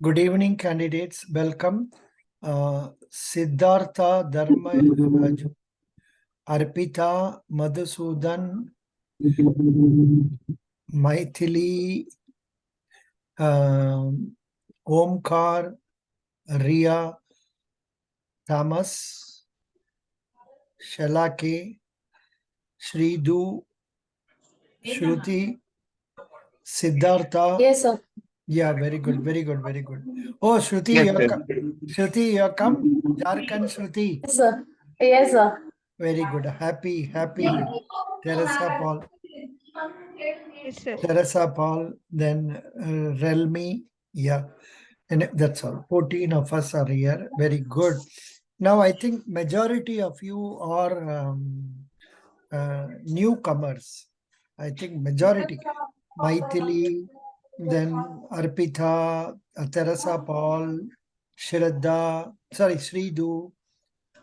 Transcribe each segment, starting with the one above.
Good evening, candidates. Welcome. Siddhartha Dharma Raju, Arpita Madhusudan, Maithili, Omkar, Ria, Thomas, Shalake, Shridu, Shruti, Siddhartha. Yes, sir. Yeah, very good, very good, very good. Oh, Shruti, Yes, you sir. Shruti, you come. Jharkhand Shruti. Yes, sir. Yes, sir. Very good. Happy. Teresa Paul. Yes, sir. Teresa Paul, then Relmi. Yeah, and that's all. 14 of us are here. Very good. Now, I think majority of you are newcomers. I think majority. Maithili, then Arpita, Teresa Paul, Shridu.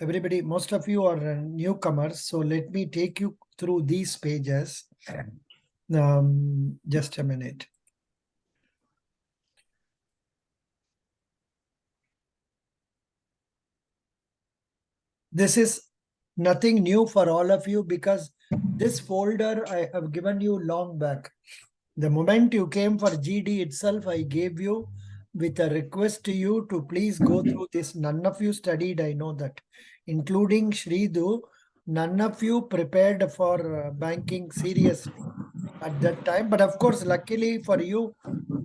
Everybody, most of you are newcomers. So let me take you through these pages. Just a minute. This is nothing new for all of you because this folder I have given you long back. The moment you came for GD itself, I gave you with a request to you to please go through this. None of you studied, I know that, including Shridu. None of you prepared for banking seriously at that time. But of course, luckily for you,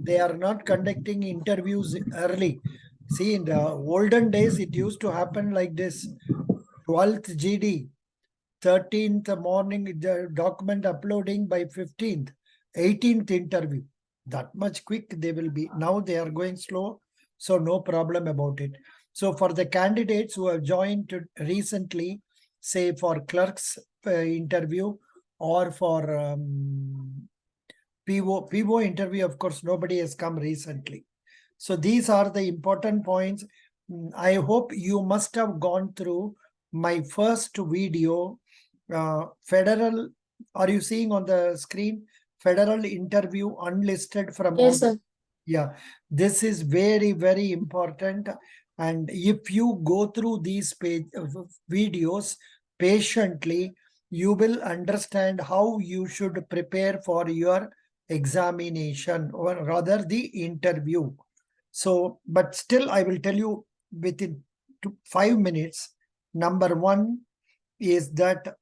they are not conducting interviews early. See, in the olden days, it used to happen like this. 12th GD, 13th morning, the document uploading by 15th, 18th interview. That much quick they will be. Now they are going slow, so no problem about it. So for the candidates who have joined recently, say for clerks interview or for PO interview, of course, nobody has come recently. So these are the important points. I hope you must have gone through my first video, federal. Are you seeing on the screen? Federal interview unlisted from. Yes, sir. Yeah, this is very, very important. And if you go through these videos patiently, you will understand how you should prepare for your examination, or rather the interview. So, but still, I will tell you within 5 minutes. Number one is that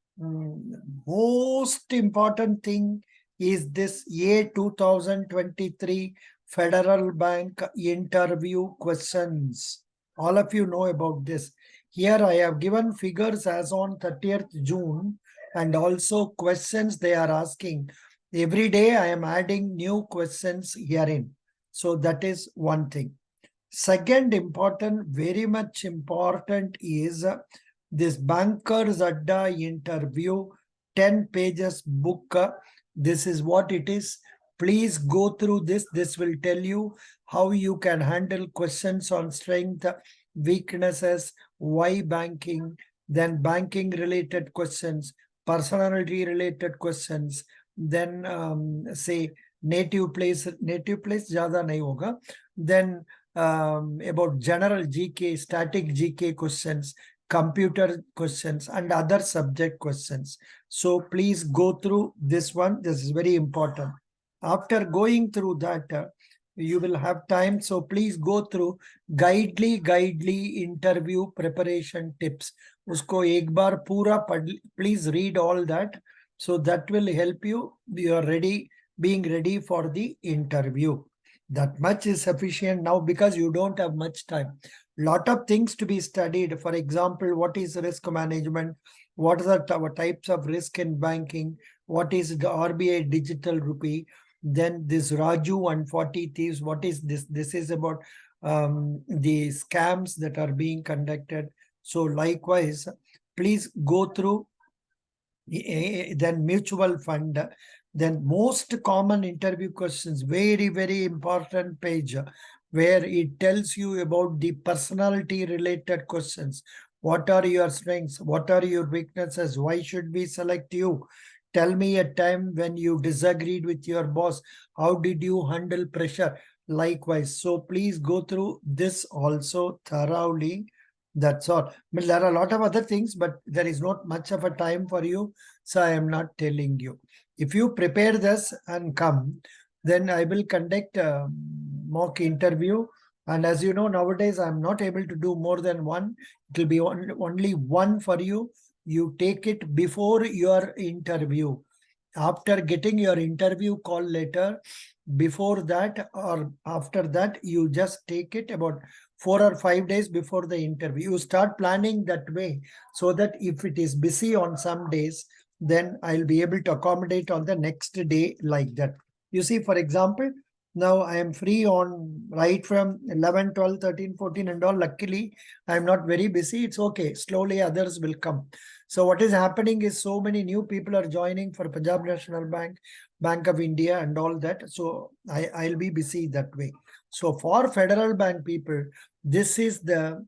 most important thing is this year 2023 Federal Bank interview questions. All of you know about this. Here I have given figures as on 30th June and also questions they are asking. Every day I am adding new questions herein. So that is one thing. Second important, very much important is this Bankers Adda interview, 10 pages book. This is what it is. Please go through this. This will tell you how you can handle questions on strength, weaknesses, why banking, then banking related questions, personality related questions, then say native place ज़्यादा नहीं होगा. Then about general GK, static GK questions, computer questions, and other subject questions. So please go through this one. This is very important. After going through that, you will have time. So please go through guidely interview preparation tips. Usko ek baar pura pad, please read all that. So that will help you. You are ready, being ready for the interview. That much is sufficient now because you don't have much time. Lot of things to be studied. For example, what is risk management? What are the types of risk in banking? What is the RBI digital rupee? Then this Raju and 40 thieves. What is this? This is about the scams that are being conducted. So likewise, please go through. Then mutual fund. Then most common interview questions, very important page where it tells you about the personality related questions. What are your strengths? What are your weaknesses? Why should we select you? Tell me a time when you disagreed with your boss. How did you handle pressure? Likewise. So please go through this also thoroughly. That's all. I mean, there are a lot of other things, but there is not much of a time for you. So I am not telling you. If you prepare this and come, then I will conduct a mock interview. And as you know, nowadays I'm not able to do more than one. It will be only one for you. You take it before your interview. After getting your interview call letter, before that or after that, you just take it about 4 or 5 days before the interview. You start planning that way, so that if it is busy on some days, then I'll be able to accommodate on the next day like that. You see, for example, now I am free on right from 11, 12, 13, 14 and all. Luckily, I'm not very busy. It's okay. Slowly others will come. So what is happening is so many new people are joining for Punjab National Bank, Bank of India and all that. So I'll be busy that way. So for Federal Bank people, this is the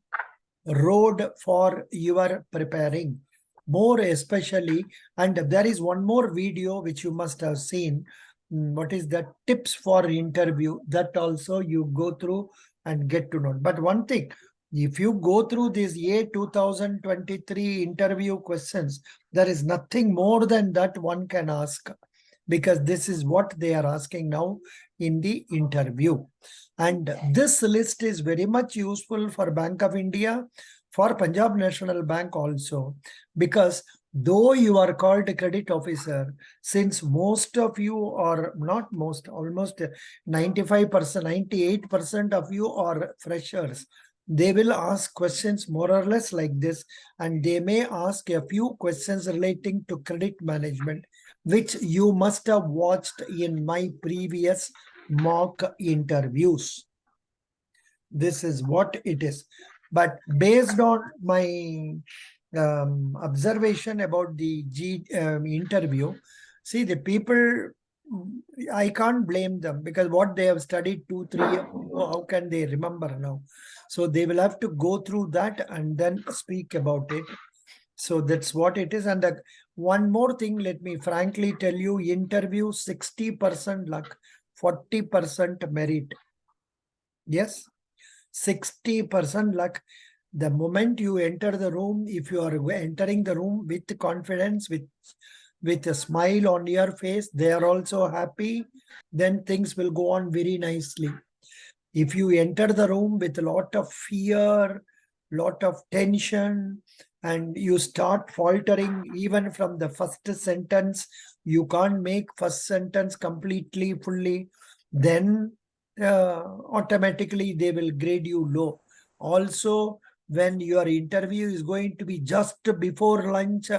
road for your preparing. More especially, and there is one more video which you must have seen. What is that? Tips for interview. That also you go through and get to know. But one thing, if you go through these year 2023 interview questions, there is nothing more than that one can ask, because this is what they are asking now in the interview. And this list is very much useful for Bank of India, for Punjab National Bank also, because though you are called a credit officer, since most of you, or not most, almost 95%, 98% of you are freshers, they will ask questions more or less like this, and they may ask a few questions relating to credit management, which you must have watched in my previous mock interviews. This is what it is. But based on my observation about the interview, see, the people, I can't blame them, because what they have studied 2, 3 years ago, how can they remember now? So they will have to go through that and then speak about it. So that's what it is. And one more thing, let me frankly tell you, interview 60% luck, 40% merit. Yes, 60% luck. The moment you enter the room, if you are entering the room with confidence, with a smile on your face, they are also happy, then things will go on very nicely. If you enter the room with a lot of fear, lot of tension, and you start faltering even from the first sentence, you can't make first sentence completely, fully, then automatically they will grade you low. Also, when your interview is going to be just before lunch,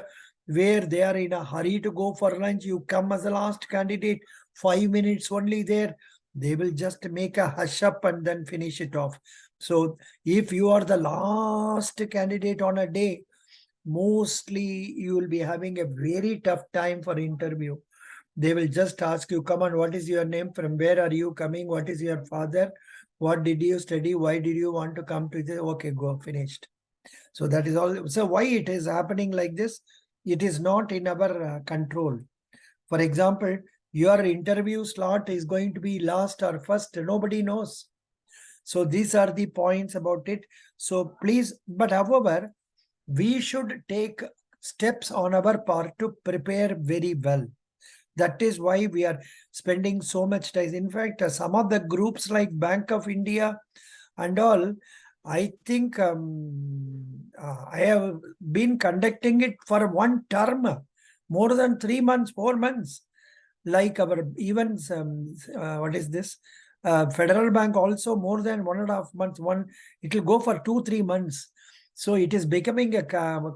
where they are in a hurry to go for lunch, you come as the last candidate, 5 minutes only there, they will just make a hush up and then finish it off. So if you are the last candidate on a day, mostly you will be having a very tough time for interview. They will just ask you, come on, what is your name? From where are you coming? What is your father? What did you study? Why did you want to come to this? Okay, go, finished. So that is all. So why it is happening like this? It is not in our control. For example, your interview slot is going to be last or first. Nobody knows. So these are the points about it. So please, but however, we should take steps on our part to prepare very well. That is why we are spending so much time. In fact, some of the groups like Bank of India and all, I think I have been conducting it for one term, more than 3 months, 4 months. Like our even what is this? Federal Bank also more than 1.5 months. It will go for 2, 3 months. So it is becoming a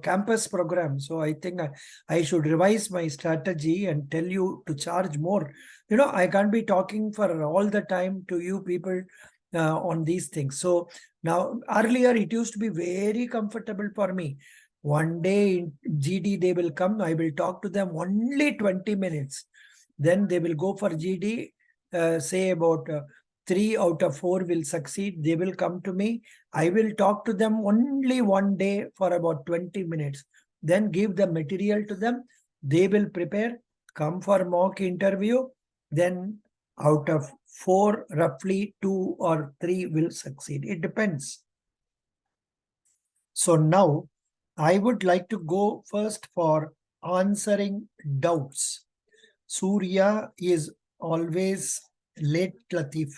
campus program. So I think I should revise my strategy and tell you to charge more. I can't be talking for all the time to you people on these things. So now earlier it used to be very comfortable for me. One day in GD they will come. I will talk to them only 20 minutes. Then they will go for GD, say about 3 out of 4 will succeed. They will come to me. I will talk to them only one day for about 20 minutes. Then give the material to them. They will prepare. come for mock interview, then out of 4, roughly 2 or 3 will succeed. It depends. So now I would like to go first for answering doubts. Surya is always late, Latif.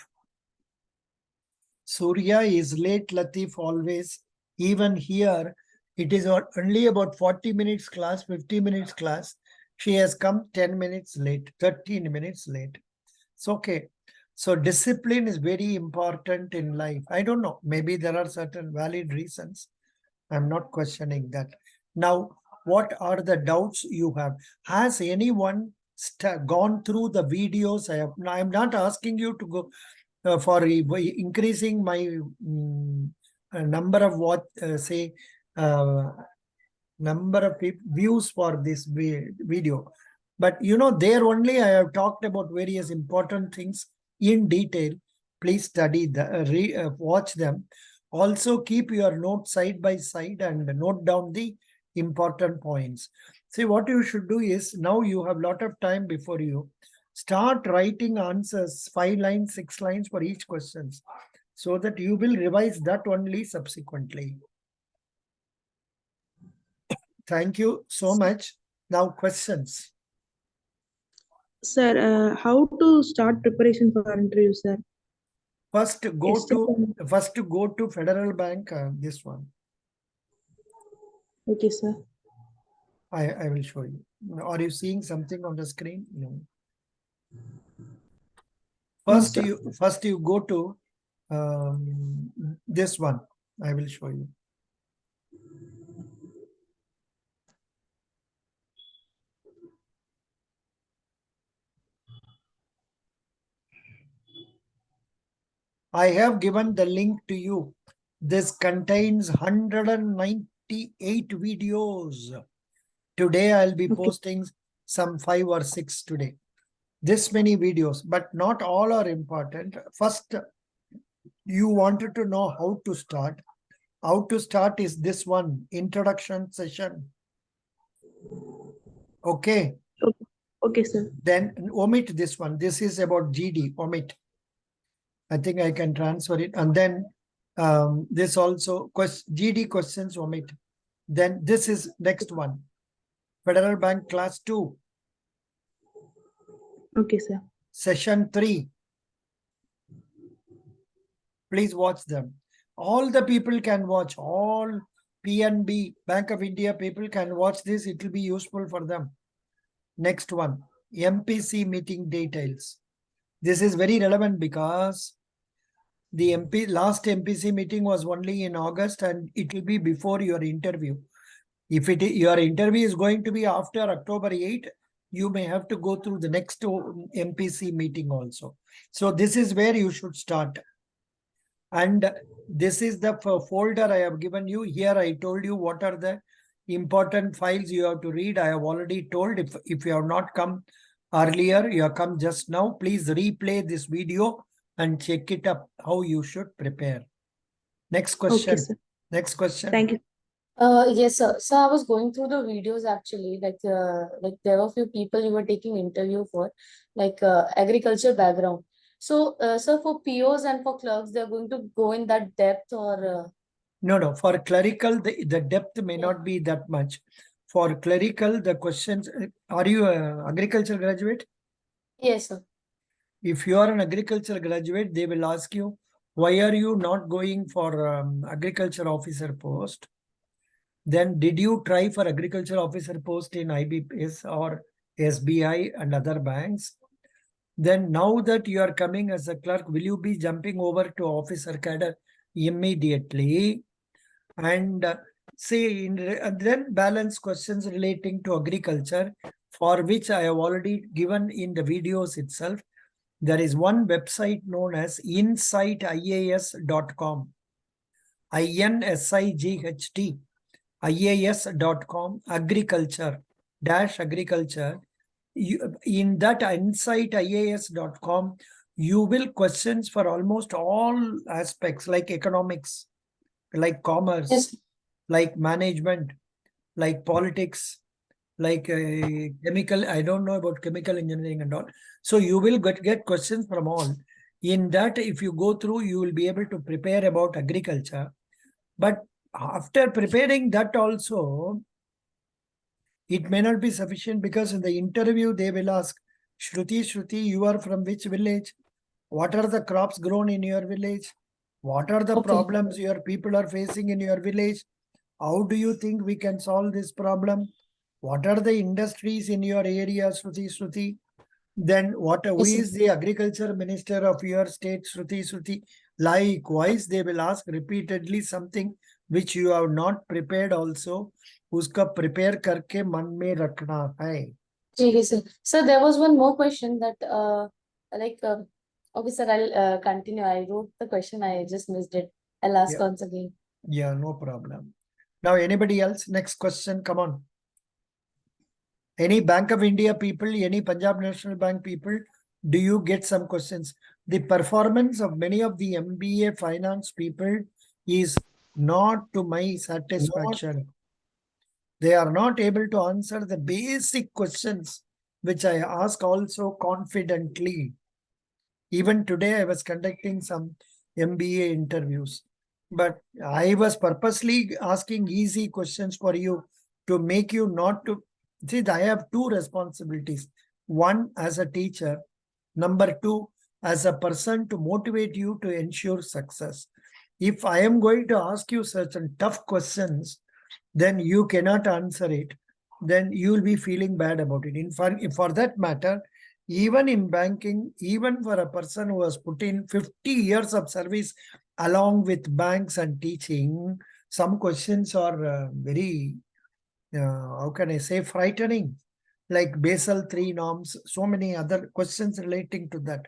Surya is late, Latif, always. Even here, it is only about 40 minutes class, 50 minutes class. She has come 10 minutes late, 13 minutes late. It's okay. So discipline is very important in life. I don't know. Maybe there are certain valid reasons. I'm not questioning that. Now, what are the doubts you have? Has anyone gone through the videos? I'm not asking you to go for increasing my number of number of views for this video. But there only I have talked about various important things in detail. Please study watch them. Also keep your notes side by side and note down the important points. See, what you should do is, now you have a lot of time before you. Start writing answers, 5 lines, 6 lines for each question, so that you will revise that only subsequently. Thank you so much. Now questions. Sir, how to start preparation for interview, sir? First go to Federal Bank, this one. Okay, sir. I will show you. Are you seeing something on the screen? No. First you go to this one. I will show you. I have given the link to you. This contains 198 videos. Today I'll be posting some 5 or 6 today. This many videos, but not all are important. First, you wanted to know how to start. How to start is this one, introduction session. Okay. Okay, sir. Then omit this one. This is about GD, omit. I think I can transfer it. And then this also, GD questions, omit. Then this is next one. Federal Bank Class 2. Okay, sir. Session 3. Please watch them. All the people can watch. All PNB, Bank of India people can watch this. It will be useful for them. Next one, MPC meeting details. This is very relevant because the last MPC meeting was only in August, and it will be before your interview. If your interview is going to be after October 8, you may have to go through the next MPC meeting also. So this is where you should start. And this is the folder I have given you. Here I told you what are the important files you have to read. I have already told. If you have not come earlier, you have come just now, please replay this video and check it up how you should prepare. Next question. Okay, sir. Next question. Thank you. Yes, sir. So I was going through the videos actually, like there were a few people you were taking interview for, like agriculture background. So, sir, for POs and for clerks, they're going to go in that depth or? No. For clerical, the depth may not be that much. For clerical, the questions, are you an agriculture graduate? Yes, sir. If you are an agriculture graduate, they will ask you, why are you not going for agriculture officer post? Then did you try for agriculture officer post in IBPS or SBI and other banks? Then now that you are coming as a clerk, will you be jumping over to officer cadre immediately? And then balance questions relating to agriculture, for which I have already given in the videos itself. There is one website known as insightIAS.com. INSIGHT. IAS.com, agriculture. In that insightIAS.com, you will questions for almost all aspects, like economics, like commerce, Yes. like management, like politics, like chemical. I don't know about chemical engineering and all. So you will get questions from all. In that, if you go through, you will be able to prepare about agriculture. But after preparing that also, it may not be sufficient because in the interview they will ask, Shruti, you are from which village? What are the crops grown in your village? What are the Okay. problems your people are facing in your village? How do you think we can solve this problem? What are the industries in your area, Shruti? Then who Yes, sir. is the agriculture minister of your state, Shruti? Likewise, they will ask repeatedly something which you have not prepared also. उसका prepare करके मन में रखना है. Yes, sir. So there was one more question that like okay, sir, I'll continue. I wrote the question, I just missed it. I'll ask Yeah. once again. Yeah, no problem. Now, anybody else? Next question, come on. Any Bank of India people, any Punjab National Bank people, do you get some questions? The performance of many of the MBA finance people is not to my satisfaction. They are not able to answer the basic questions which I ask also confidently. Even today, I was conducting some MBA interviews, but I was purposely asking easy questions for you to make you not to see. I have two responsibilities: one as a teacher, number two as a person to motivate you to ensure success. If I am going to ask you certain tough questions, then you cannot answer it, then you will be feeling bad about it. In fact, for that matter, even in banking, even for a person who has put in 50 years of service along with banks and teaching, some questions are very, how can I say, frightening. Like Basel III norms, so many other questions relating to that.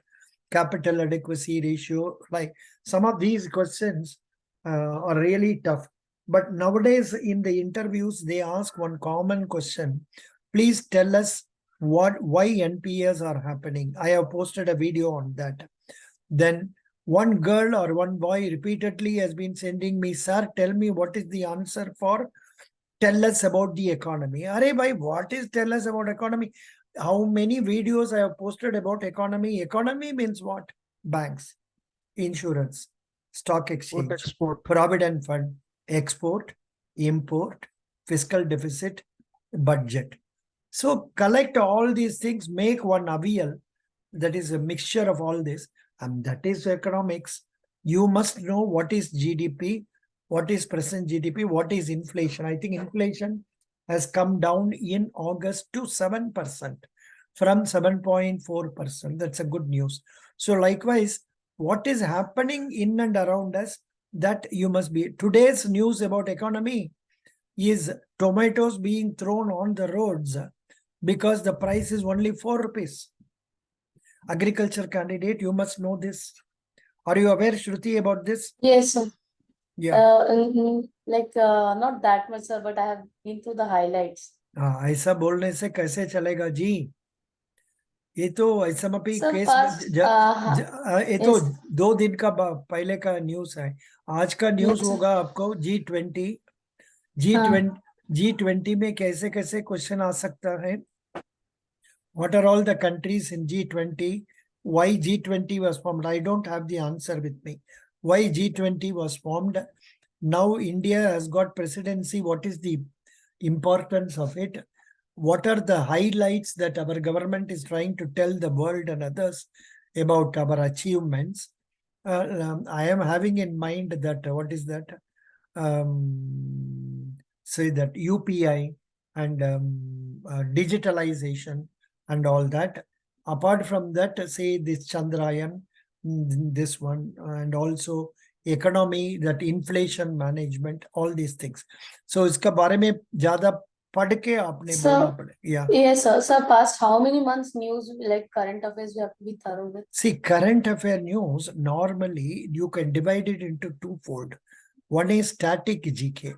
Capital adequacy ratio, like some of these questions are really tough. But nowadays in the interviews, they ask one common question. Please tell us why NPAs are happening. I have posted a video on that. Then one girl or one boy repeatedly has been sending me, sir, tell me what is the answer for tell us about the economy. Arey bhai, what is tell us about economy? How many videos I have posted about economy? Economy means what? Banks, insurance, stock exchange, export. provident fund, export, import, fiscal deficit, budget. So collect all these things, make one avial, that is a mixture of all this, and that is economics. You must know what is GDP, what is present GDP, what is inflation. I think inflation has come down in August to 7% from 7.4%. That's a good news. So likewise, what is happening in and around us, that you must be. Today's news about economy is tomatoes being thrown on the roads because the price is only 4 rupees. Agriculture candidate, you must know this. Are you aware, Shruti, about this? Yes, sir. Yeah. Like not that much, sir, but I have been through the highlights. ऐसा बोलने से कैसे चलेगा जी? ये तो ऐसा मपी Sir, case first, ये तो yes. 2 दिन का पहले का न्यूज है. आज का न्यूज Yes, sir. होगा आपको G20. G20 में कैसे कैसे क्वेश्चन आ सकता है? What are all the countries in G20? Why G20 was formed? I don't have the answer with me. Why G20 was formed? Now India has got presidency. What is the importance of it? What are the highlights that our government is trying to tell the world and others about our achievements? I am having in mind that, what is that? Say that UPI and digitalization and all that. Apart from that, say this Chandrayaan, this one, and also economy, that inflation management, all these things. So इसका बारे में ज़्यादा पढ़ के आपने बोलना पड़े. Yeah. Yes, sir. Sir, past how many months news, like current affairs, you have to be thorough with? See, current affair news, normally you can divide it into twofold. One is static GK.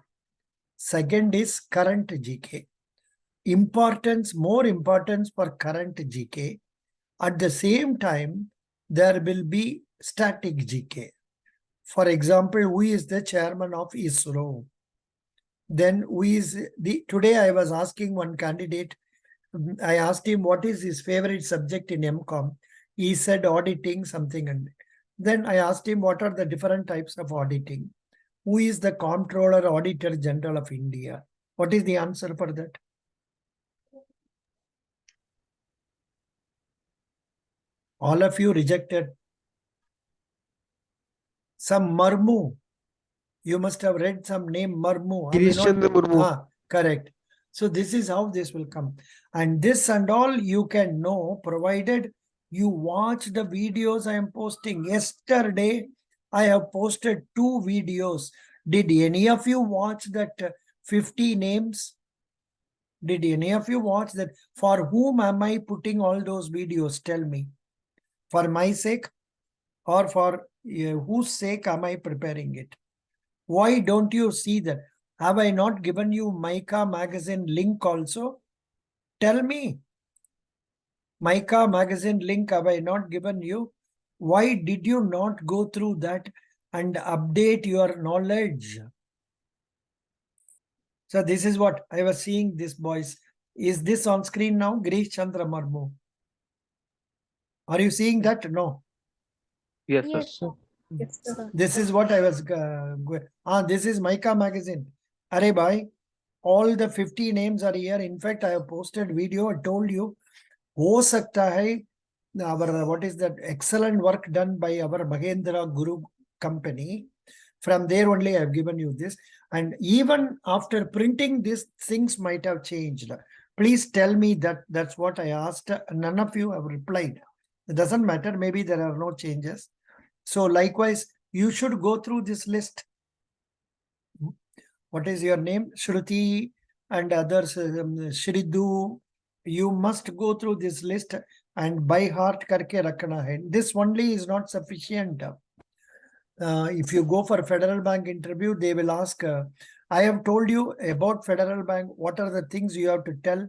Second is current GK. More importance for current GK. At the same time, there will be static GK. For example, who is the chairman of ISRO? Then today I was asking one candidate, I asked him what is his favorite subject in MCOM. He said auditing something. And then I asked him what are the different types of auditing. Who is the Comptroller Auditor General of India? What is the answer for that? All of you rejected. Some Marmu. You must have read some name Marmu. Girish Chandra Murmu. Correct. So this is how this will come. And this and all you can know provided you watch the videos I am posting. Yesterday, I have posted 2 videos. Did any of you watch that 50 names? Did any of you watch that? For whom am I putting all those videos? Tell me. For my sake or for whose sake am I preparing it? Why don't you see that? Have I not given you Mica magazine link also? Tell me. Mica magazine link have I not given you? Why did you not go through that and update your knowledge? So this is what I was seeing this boys. Is this on screen now? Girish Chandra Marmu. Are you seeing that? No. Yes, Yes, sir. Yes, sir. This is what I was this is Mica magazine. Arey bhai, all the 50 names are here. In fact, I have posted video. I told you, ho sakta hai, our what is that excellent work done by our Bhagendra Guru company. From there only I have given you this. And even after printing this, things might have changed. Please tell me that that's what I asked. None of you have replied. It doesn't matter. Maybe there are no changes. So likewise, you should go through this list. What is your name? Shruti and others, Shridu. You must go through this list and by heart karke rakhna hai. This only is not sufficient. If you go for Federal Bank interview, they will ask, I have told you about Federal Bank. What are the things you have to tell?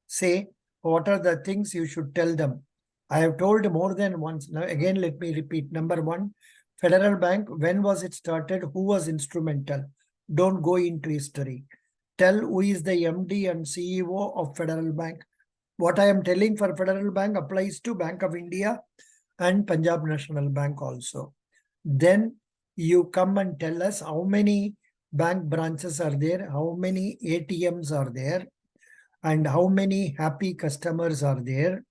Say, what are the things you should tell them? I have told more than once. Now, again, let me repeat. Number one, Federal Bank, when was it started? Who was instrumental? Don't go into history. Tell who is the MD and CEO of Federal Bank. What I am telling for Federal Bank applies to Bank of India and Punjab National Bank also. Then you come and tell us how many bank branches are there, how many ATMs are there, and how many happy customers are there.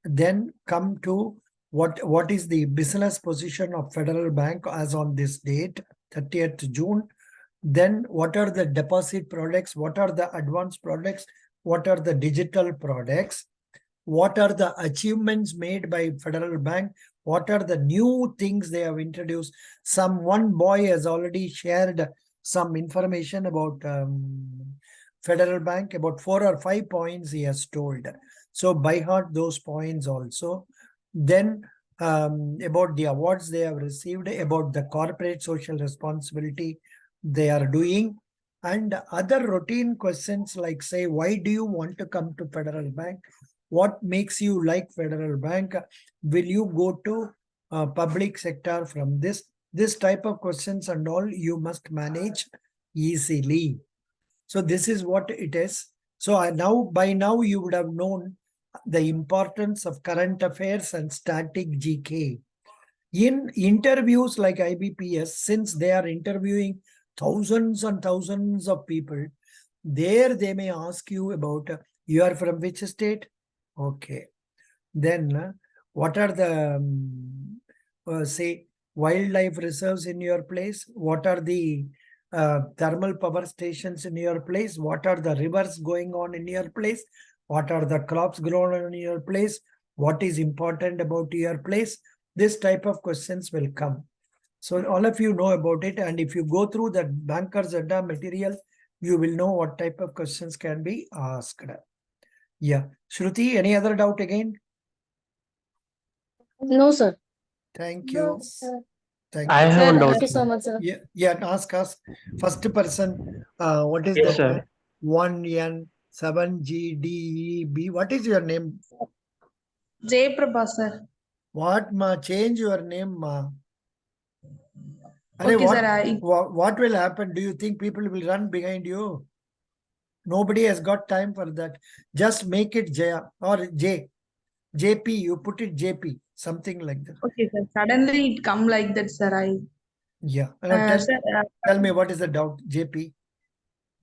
Then come to what is the business position of Federal Bank as on this date, 30th June. Then what are the deposit products? What are the advanced products? What are the digital products? What are the achievements made by Federal Bank? What are the new things they have introduced? One boy has already shared some information about Federal Bank, about 4 or 5 points he has told. So by heart those points also. Then about the awards they have received, about the corporate social responsibility they are doing, and other routine questions like say, why do you want to come to Federal Bank? What makes you like Federal Bank? Will you go to public sector from this? This type of questions and all you must manage easily. So this is what it is. So by now you would have known the importance of current affairs and static GK. In interviews like IBPS, since they are interviewing thousands and thousands of people, there they may ask you about, you are from which state? Okay. Then what are the, say, wildlife reserves in your place? What are the thermal power stations in your place? What are the rivers going on in your place? What are the crops grown in your place? What is important about your place? This type of questions will come. So all of you know about it. And if you go through the Banker's Adda material, you will know what type of questions can be asked. Yeah. Shruti, any other doubt again? No, sir. Thank you. Thank I you. have one Thank doubt. you so much, sir. Yeah, ask us. First person, what is Yes, that? sir. 1N 7GDEB. What is your name? Jay Prabha, sir. What ma? Change your name ma. Arey, Okay, sir. what will happen? Do you think people will run behind you? Nobody has got time for that. Just make it Jaya or J. JP, you put it JP, something like that. Okay, sir. Suddenly it come like that, sir. Yeah. Now Sir, tell me what is the doubt, JP?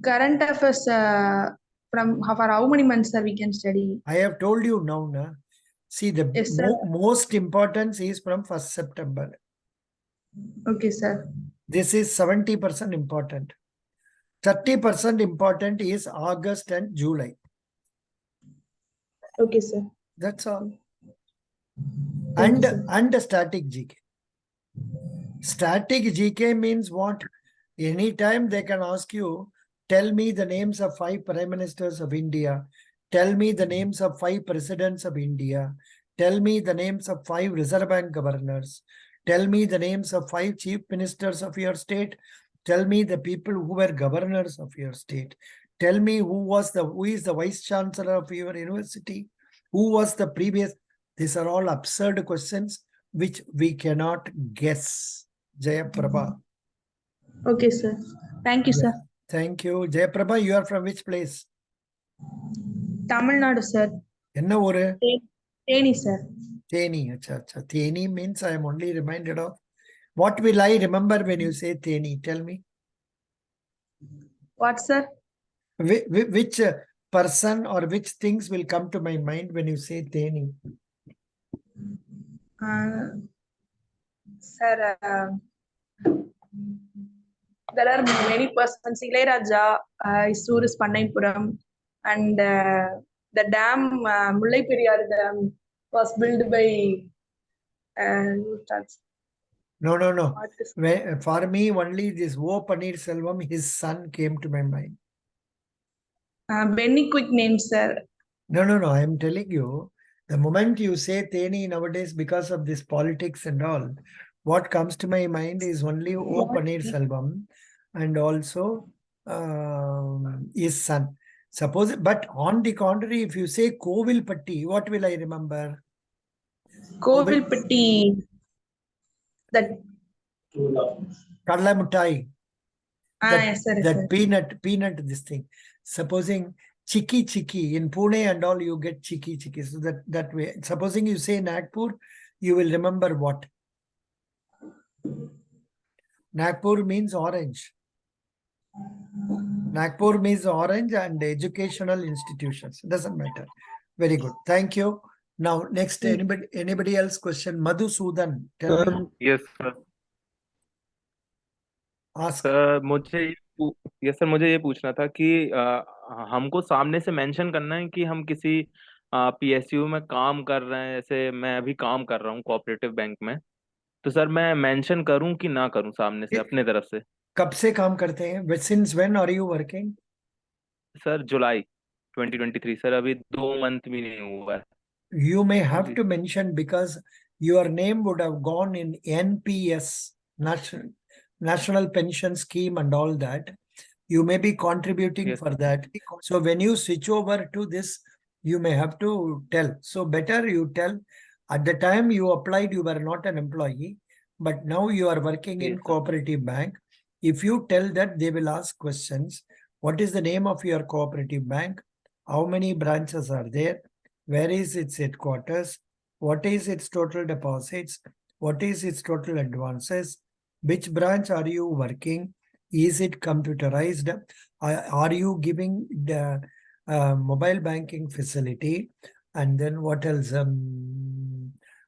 current affairs for how many months, sir, we can study? I have told you now, na. See, the Yes, sir. most importance is from 1st September. Okay, sir. This is 70% important. 30% important is August and July. Okay, sir. That's all. Thank you, sir. And static GK. Static GK means what? Anytime they can ask you, tell me the names of 5 prime ministers of India. Tell me the names of 5 presidents of India. Tell me the names of 5 Reserve Bank governors. Tell me the names of 5 chief ministers of your state. Tell me the people who were governors of your state. Tell me who is the vice chancellor of your university. Who was the previous? These are all absurd questions which we cannot guess. Jayaprabha. Okay, sir. Thank you, sir. Thank you. Jayaprabha, you are from which place? Tamil Nadu, sir. Enna oru? Teni, sir. Teni. Acha, acha. Teni means I am only reminded of. What will I remember when you say Teni? Tell me. What, sir? Which person or which things will come to my mind when you say Teni? Sir, there are many persons. Ilayaraja, Isuris Pannaipuram, and the dam, Mullai Periyar Dam, was built by. No. For me, only this O Paneerselvam, his son came to my mind. Many quick names, sir. No. I am telling you, the moment you say Teni nowadays, because of this politics and all, what comes to my mind is only O Paneerselvam and also his son. Suppose, but on the contrary, if you say Kovilpatti, what will I remember? Kovilpatti. That. Kadla Muttai. Yes, sir. That peanut, this thing. Supposing Chiki in Pune and all, you get Chiki. So that way, supposing you say Nagpur, you will remember what? Nagpur means orange. Nagpur means orange and educational institutions. Doesn't matter. Very good. Thank you. Now, next, anybody else question? Madhusudan, tell me. Yes, sir. Ask. Yes sir, मुझे ये पूछना था कि हमको सामने से mention करना है कि हम किसी पीएसयू में काम कर रहे हैं। जैसे मैं अभी काम कर रहा हूँ कोऑपरेटिव बैंक में, तो सर मैं मेंशन करूं कि ना करूं सामने से अपने तरफ से? कब से काम करते हैं? Since when are you working? Sir July 2023 sir, अभी 2 मंथ भी नहीं हुआ है। You may have to mention because your name would have gone in NPS, National Pension Scheme and all that. You may be contributing for that. So when you switch over to this, you may have to tell. So better you tell. At the time you applied, you were not an employee, but now you are working in cooperative bank. If you tell that, they will ask questions. What is the name of your cooperative bank? How many branches are there? Where is its headquarters? What is its total deposits? What is its total advances? Which branch are you working? Is it computerized? Are you giving the mobile banking facility? And then what else?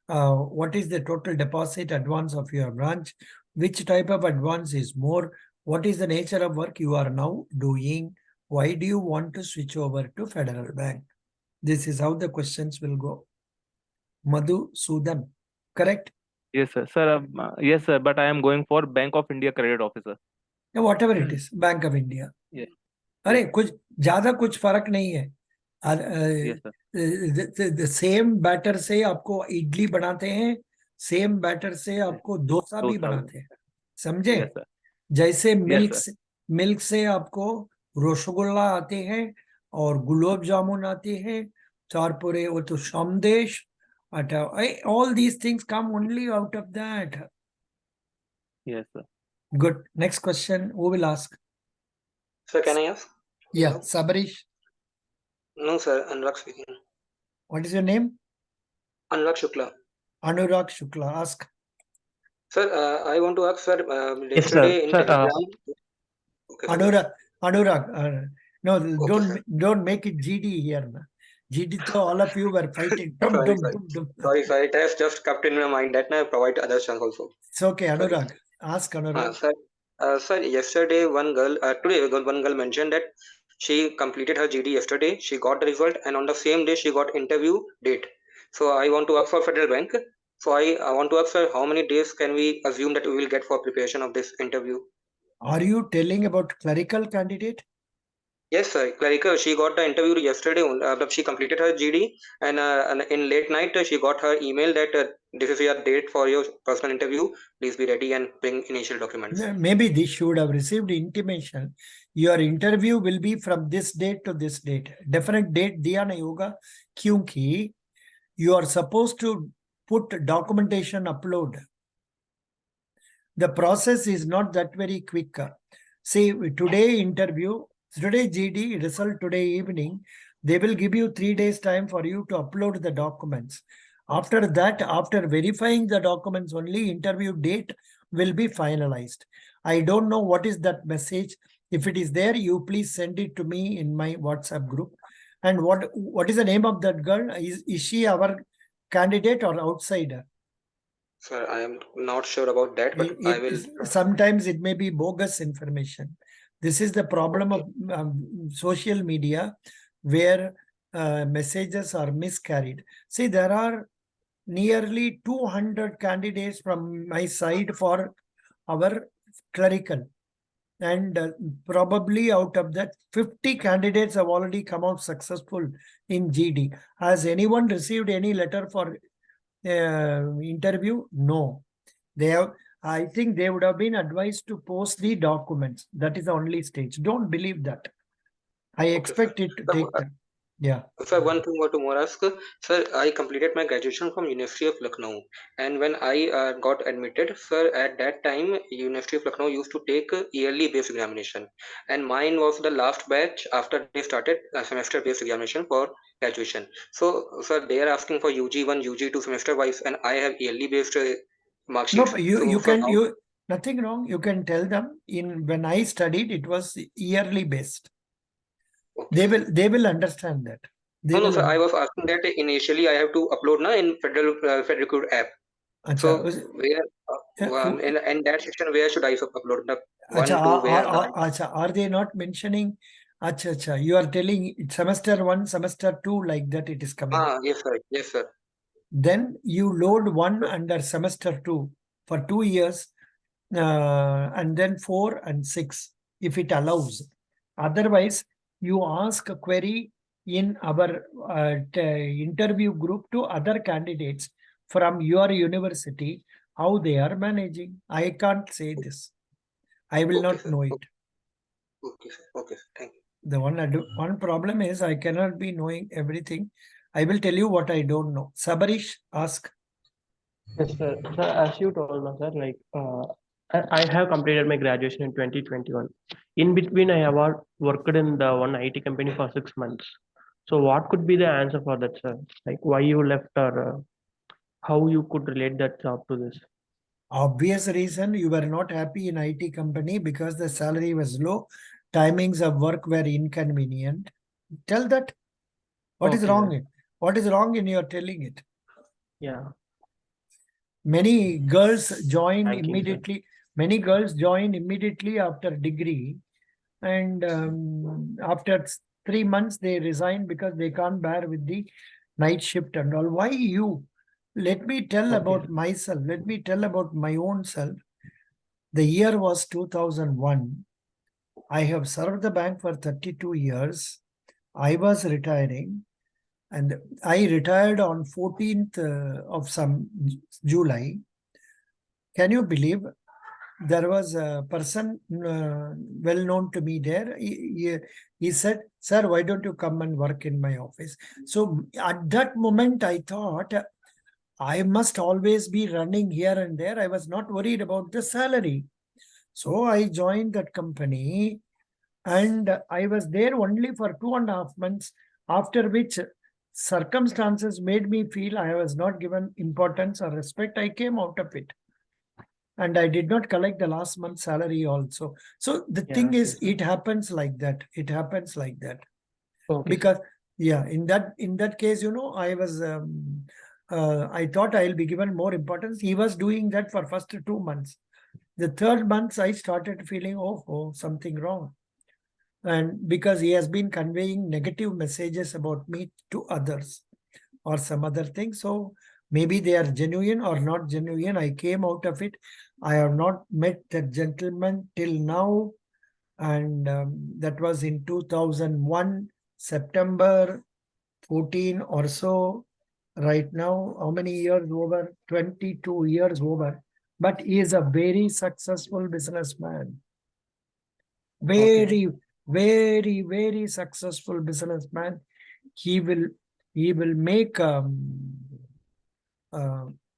What is the total deposit advance of your branch? Which type of advance is more? What is the nature of work you are now doing? Why do you want to switch over to Federal Bank? This is how the questions will go. Madhusudan, correct? Yes, sir. Sir, yes, sir. But I am going for Bank of India credit officer. Yeah, whatever it is, Bank of India. Yes. अरे कुछ ज्यादा कुछ फर्क नहीं है. Yes, sir. The same batter से आपको इडली बनाते हैं, same batter से आपको डोसा भी बनाते हैं. समझे? Yes, sir. जैसे Yes, sir. मिल्क से आपको रसगुल्ला आते हैं और गुलाब जामुन आते हैं, चारपुरे, वो तो संदेश, all these things come only out of that. Yes, sir. Good. Next question. Who will ask? Sir, can I ask? Yeah, Sabarish. No, sir. Anurag speaking. What is your name? Anurag Shukla. Anurag Shukla. Ask. Sir, I want to ask, sir. Yes, sir. Yesterday in Sir, Telegram. Okay, sir. Anurag. No, don't make it GD here. Na. GD, so all of you were fighting. Sorry, sorry. It has just kept in my mind that I provide other chance also. It's okay, Sorry. Anurag. Ask Anurag. Sir, yesterday today one girl mentioned that she completed her GD yesterday. She got the result, and on the same day she got interview date. So I want to ask for Federal Bank. So I want to ask, sir, how many days can we assume that we will get for preparation of this interview? Are you telling about clerical candidate? Yes, sir. Clarika, she got the interview yesterday. She completed her GD, and in late night she got her email that this is your date for your personal interview. Please be ready and bring initial documents. Maybe this should have received intimation. Your interview will be from this date to this date. Definite date diya nahi hoga, kyunki you are supposed to put documentation upload. The process is not that very quick. See, today interview, today GD result today evening, they will give you 3 days time for you to upload the documents. After that, after verifying the documents, only interview date will be finalized. I don't know what is that message. If it is there, you please send it to me in my WhatsApp group. And what is the name of that girl? Is she our candidate or outsider? Sir, I am not sure about that, but I will. Sometimes it may be bogus information. This is the problem of social media, where messages are miscarried. See, there are nearly 200 candidates from my side for our clerical. And probably out of that, 50 candidates have already come out successful in GD. Has anyone received any letter for interview? No. They have, I think they would have been advised to post the documents. That is the only stage. Don't believe that. I expect it to take time. Yeah. Sir, one thing more to more ask. Sir, I completed my graduation from University of Lucknow, and when I got admitted, sir, at that time University of Lucknow used to take a yearly based examination, and mine was the last batch after they started a semester based examination for graduation. So, sir, they are asking for UG1, UG2 semester wise, and I have yearly based mark No, sheets. nothing wrong. You can tell them when I studied, it was yearly based. Okay. They will understand that. No, sir. I was asking that initially I have to upload in Federal Recruit app. Achha, so where in that section where should I upload the one, two, where? Are they not mentioning? Acha, you are telling semester 1, semester 2 like that it is coming. Yes, sir. Yes, sir. Then you load 1 under semester 2 for 2 years, and then 4 and 6 if it allows. Otherwise, you ask a query in our interview group to other candidates from your university how they are managing. I can't say this. I will not know it. Okay, sir. Okay, sir. Thank you. The one problem is I cannot be knowing everything. I will tell you what I don't know. Sabarish, ask. Yes, sir. Sir, as you told us, sir, like I have completed my graduation in 2021. In between, I have worked in the one IT company for 6 months. So, what could be the answer for that, sir? Like, why you left, or how you could relate that job to this? Obvious reason, you were not happy in IT company because the salary was low, timings of work were inconvenient. Tell that. What is wrong? What is wrong in your telling it? Yeah. Many girls join immediately. Many girls join immediately after degree, and after 3 months they resign because they can't bear with the night shift and all. Why you? Let me tell about myself. Let me tell about my own self. The year was 2001. I have served the bank for 32 years. I was retiring, and I retired on 14th of some July. Can you believe? There was a person well known to me there. He said, "Sir, why don't you come and work in my office?" So at that moment, I thought, I must always be running here and there. I was not worried about the salary. So I joined that company and I was there only for 2.5 months, after which circumstances made me feel I was not given importance or respect. I came out of it. And I did not collect the last month's salary also. So the Yeah, thing okay, is, sir. it happens like that. It happens like that. Okay, Because yeah, in that case, I was I thought I'll be given more importance. He was doing that for first 2 months. The third month, I started feeling, oh, something wrong. And because he has been conveying negative messages about me to others or some other thing. So maybe they are genuine or not genuine. I came out of it. I have not met that gentleman till now. And that was in 2001, September 14 or so. Right now, how many years over? 22 years over. But he is a very successful businessman. Very, very, very successful businessman. He will make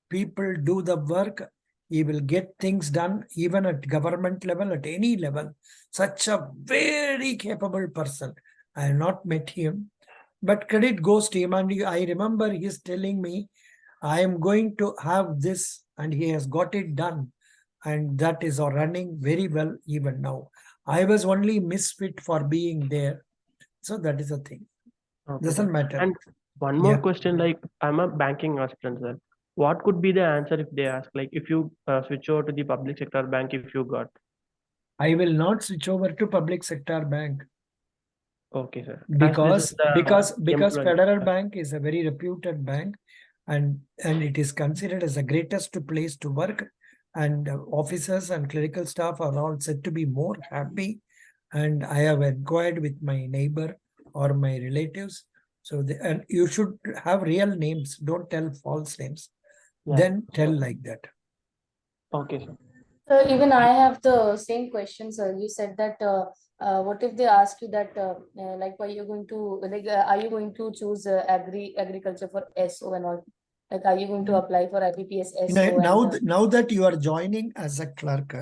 people do the work. He will get things done even at government level, at any level. Such a very capable person. I have not met him, but credit goes to him. And I remember he's telling me, I am going to have this, and he has got it done. And that is running very well even now. I was only misfit for being there. So that is the thing. Okay, Doesn't sir. matter. And one more Yeah. question, like I'm a banking aspirant, sir. What could be the answer if they ask, like if you switch over to the public sector bank, if you got? I will not switch over to public sector bank. Okay, sir. Because employee. Federal Bank is a very reputed bank, and it is considered as the greatest place to work, and officers and clerical staff are all said to be more happy. And I have inquired with my neighbor or my relatives. So and you should have real names. Don't tell false names. Yeah. Then tell like that. Okay, sir. So even I have the same question, sir. You said that what if they ask you that like why you're going to like are you going to choose agriculture for SO and all? Like are you going to apply for IBPS SO Now that you are joining as a clerk,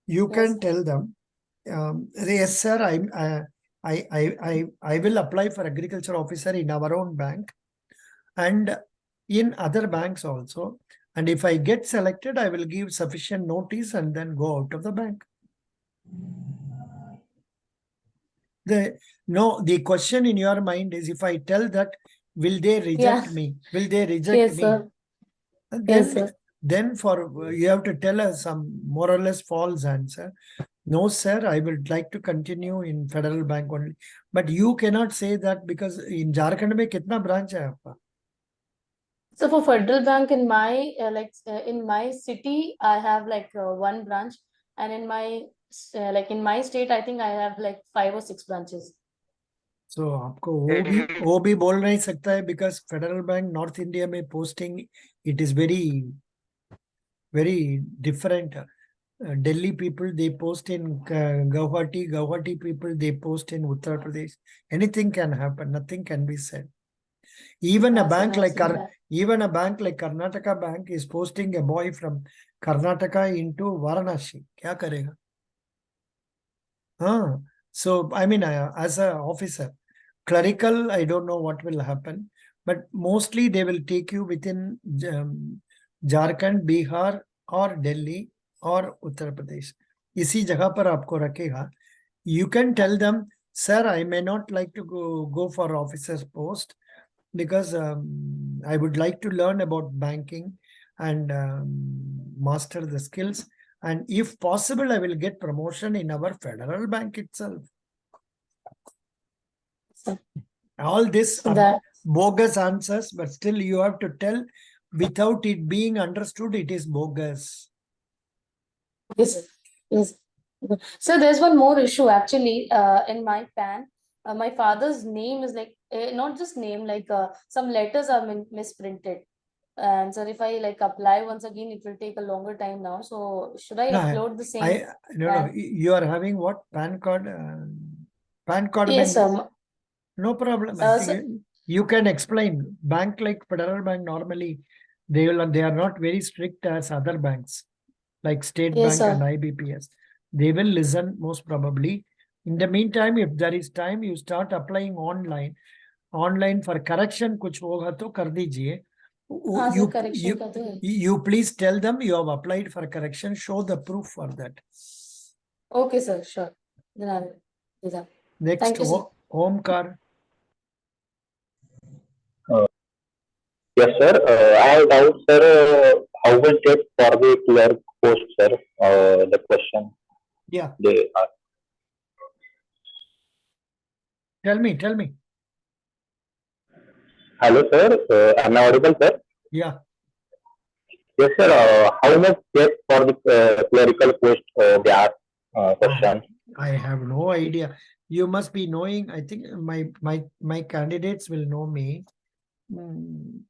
you yes. can tell them, yes, sir, I will apply for agriculture officer in our own bank and in other banks also. And if I get selected, I will give sufficient notice and then go out of the bank. The question in your mind is, if I tell that, will they reject me? Will they reject Yes, me? sir. And Yes, sir. then you have to tell us some more or less false answer. No, sir, I would like to continue in Federal Bank only. But you cannot say that, because in Jharkhand mein kitna branch hai aapka? So for Federal Bank in my in my city, I have like one branch, and in my in my state, I think I have like 5 or 6 branches. So आपको वो भी बोल नहीं सकता है, because Federal Bank North India में posting, it is very, very different. Delhi people, they post in Guwahati. Guwahati people, they post in Uttar Pradesh. Anything can happen. Nothing can be said. Even a bank like Karnataka Bank is posting a boy from Karnataka into Varanasi. क्या करेगा? So I mean, as an officer, clerical, I don't know what will happen, but mostly they will take you within Jharkhand, Bihar, or Delhi, or Uttar Pradesh. इसी जगह पर आपको रखेगा. You can tell them, sir, I may not like to go for officer's post, because I would like to learn about banking and master the skills. And if possible, I will get promotion in our Federal Bank itself. All this are bogus answers, but still you have to tell without it being understood, it is bogus. Yes, yes. So there's one more issue actually in my PAN. My father's name is like not just name, like some letters are misprinted. And so if I like apply once again, it will take a longer time now. So should I upload the same? No, you are having what? PAN card? PAN card? Yes, sir. No problem. I think you can explain. Bank like Federal Bank, normally they are not very strict as other banks like State Bank and IBPS. They will listen most probably. In the meantime, if there is time, you start applying online. Online for correction कुछ होगा तो कर दीजिए. हाँ You sir, correction का तो है. you please tell them you have applied for correction. Show the proof for that. Okay, sir, sure. Then I will do that. Next, Thank you, sir. Omkar. Yes, sir. I have doubt, sir. How was it for the clerk post, sir? The question Yeah, they asked. tell me. Hello, sir. Am I audible, sir? Yeah. Yes, sir. How much check for the clerical post they asked question? I have no idea. You must be knowing. I think my candidates will know me.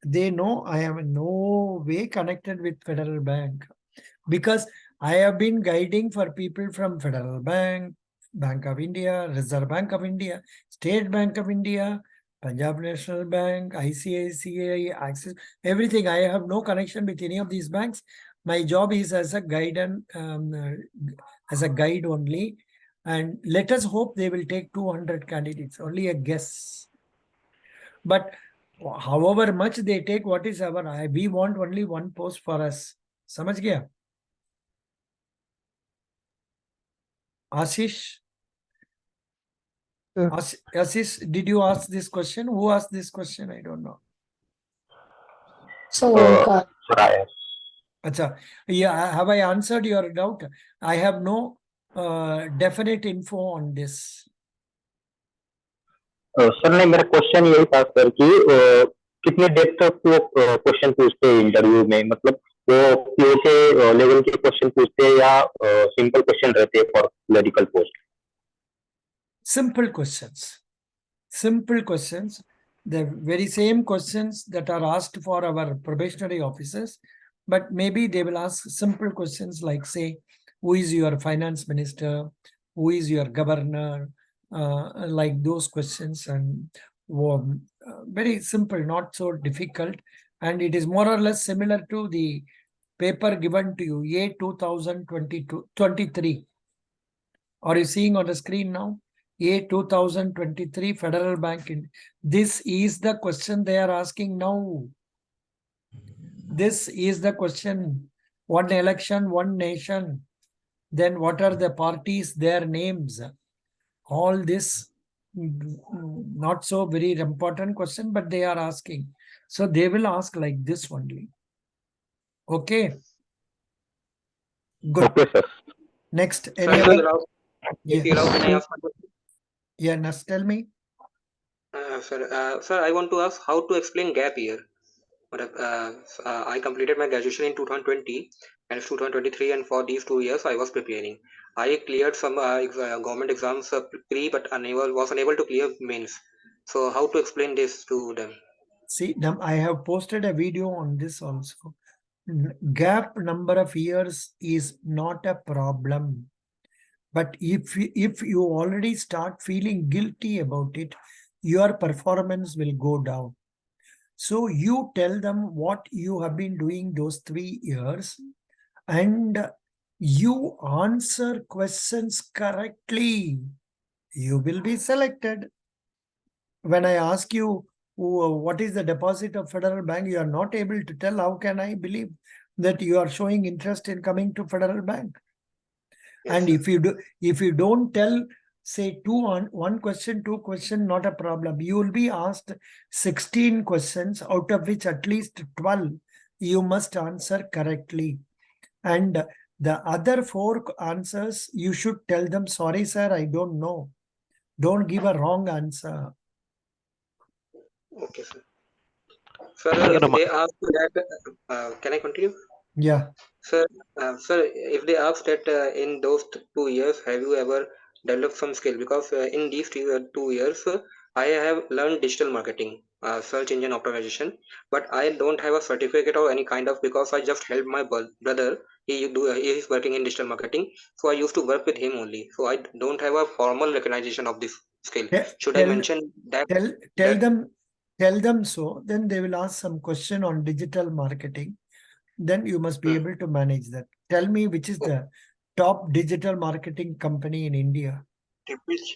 They know I am in no way connected with Federal Bank, because I have been guiding for people from Federal Bank, Bank of India, Reserve Bank of India, State Bank of India, Punjab National Bank, ICICI, Axis, everything. I have no connection with any of these banks. My job is as a guide and as a guide only. And let us hope they will take 200 candidates, only a guess. But however much they take, what is our, we want only one post for us. समझ गया? Ashish? Sir. Ashish, did you ask this question? Who asked this question? I don't know. So, Omkar. Sir, I have. Acha. Yeah, have I answered your doubt? I have no definite info on this. Sir नहीं, मेरा question यही था sir कि कितने depth तक वो question पूछते हैं इंटरव्यू में, मतलब वो पीओ के लेवल के क्वेश्चन पूछते हैं या सिंपल क्वेश्चन रहते हैं for clerical post? Simple questions. Simple questions. The very same questions that are asked for our probationary officers, but maybe they will ask simple questions like, say, who is your finance minister? Who is your governor? Like those questions, and very simple, not so difficult. And it is more or less similar to the paper given to you, A 2022-23. Are you seeing on the screen now? A 2023 Federal Bank. This is the question they are asking now. This is the question. One election, one nation. Then what are the parties, their names? All this, not so very important question, but they are asking. So they will ask like this only. Okay. Good. Okay, sir. Next, Sir, any if other? you allow, if you allow, can I ask one question? Yeah, Nas, tell me. Sir, I want to ask how to explain gap year. I completed my graduation in 2020 and it's 2023, and for these 2 years I was preparing. I cleared some government exams but was unable to clear mains. So how to explain this to them? See, I have posted a video on this also. Gap number of years is not a problem. But if you already start feeling guilty about it, your performance will go down. So you tell them what you have been doing those 3 years, and you answer questions correctly. You will be selected. When I ask you, what is the deposit of Federal Bank, you are not able to tell. How can I believe that you are showing interest in coming to Federal Bank? Yes, And sir. if you don't tell, say one question, 2 question, not a problem. You will be asked 16 questions, out of which at least 12 you must answer correctly. And the other 4 answers, you should tell them, sorry, sir, I don't know. Don't give a wrong answer. Okay, sir. Sir, if they ask that, can I continue? Yeah. Sir, if they ask that in those 2 years, have you ever developed some skill? Because in these 2 years, I have learned digital marketing, search engine optimization, but I don't have a certificate or any kind of, because I just helped my brother. He is working in digital marketing, so I used to work with him only. So I don't have a formal recognition of this skill. Should I mention that? Tell them so. Then they will ask some question on digital marketing. Then you must be able to manage that. Tell me which is the top digital marketing company in India? Which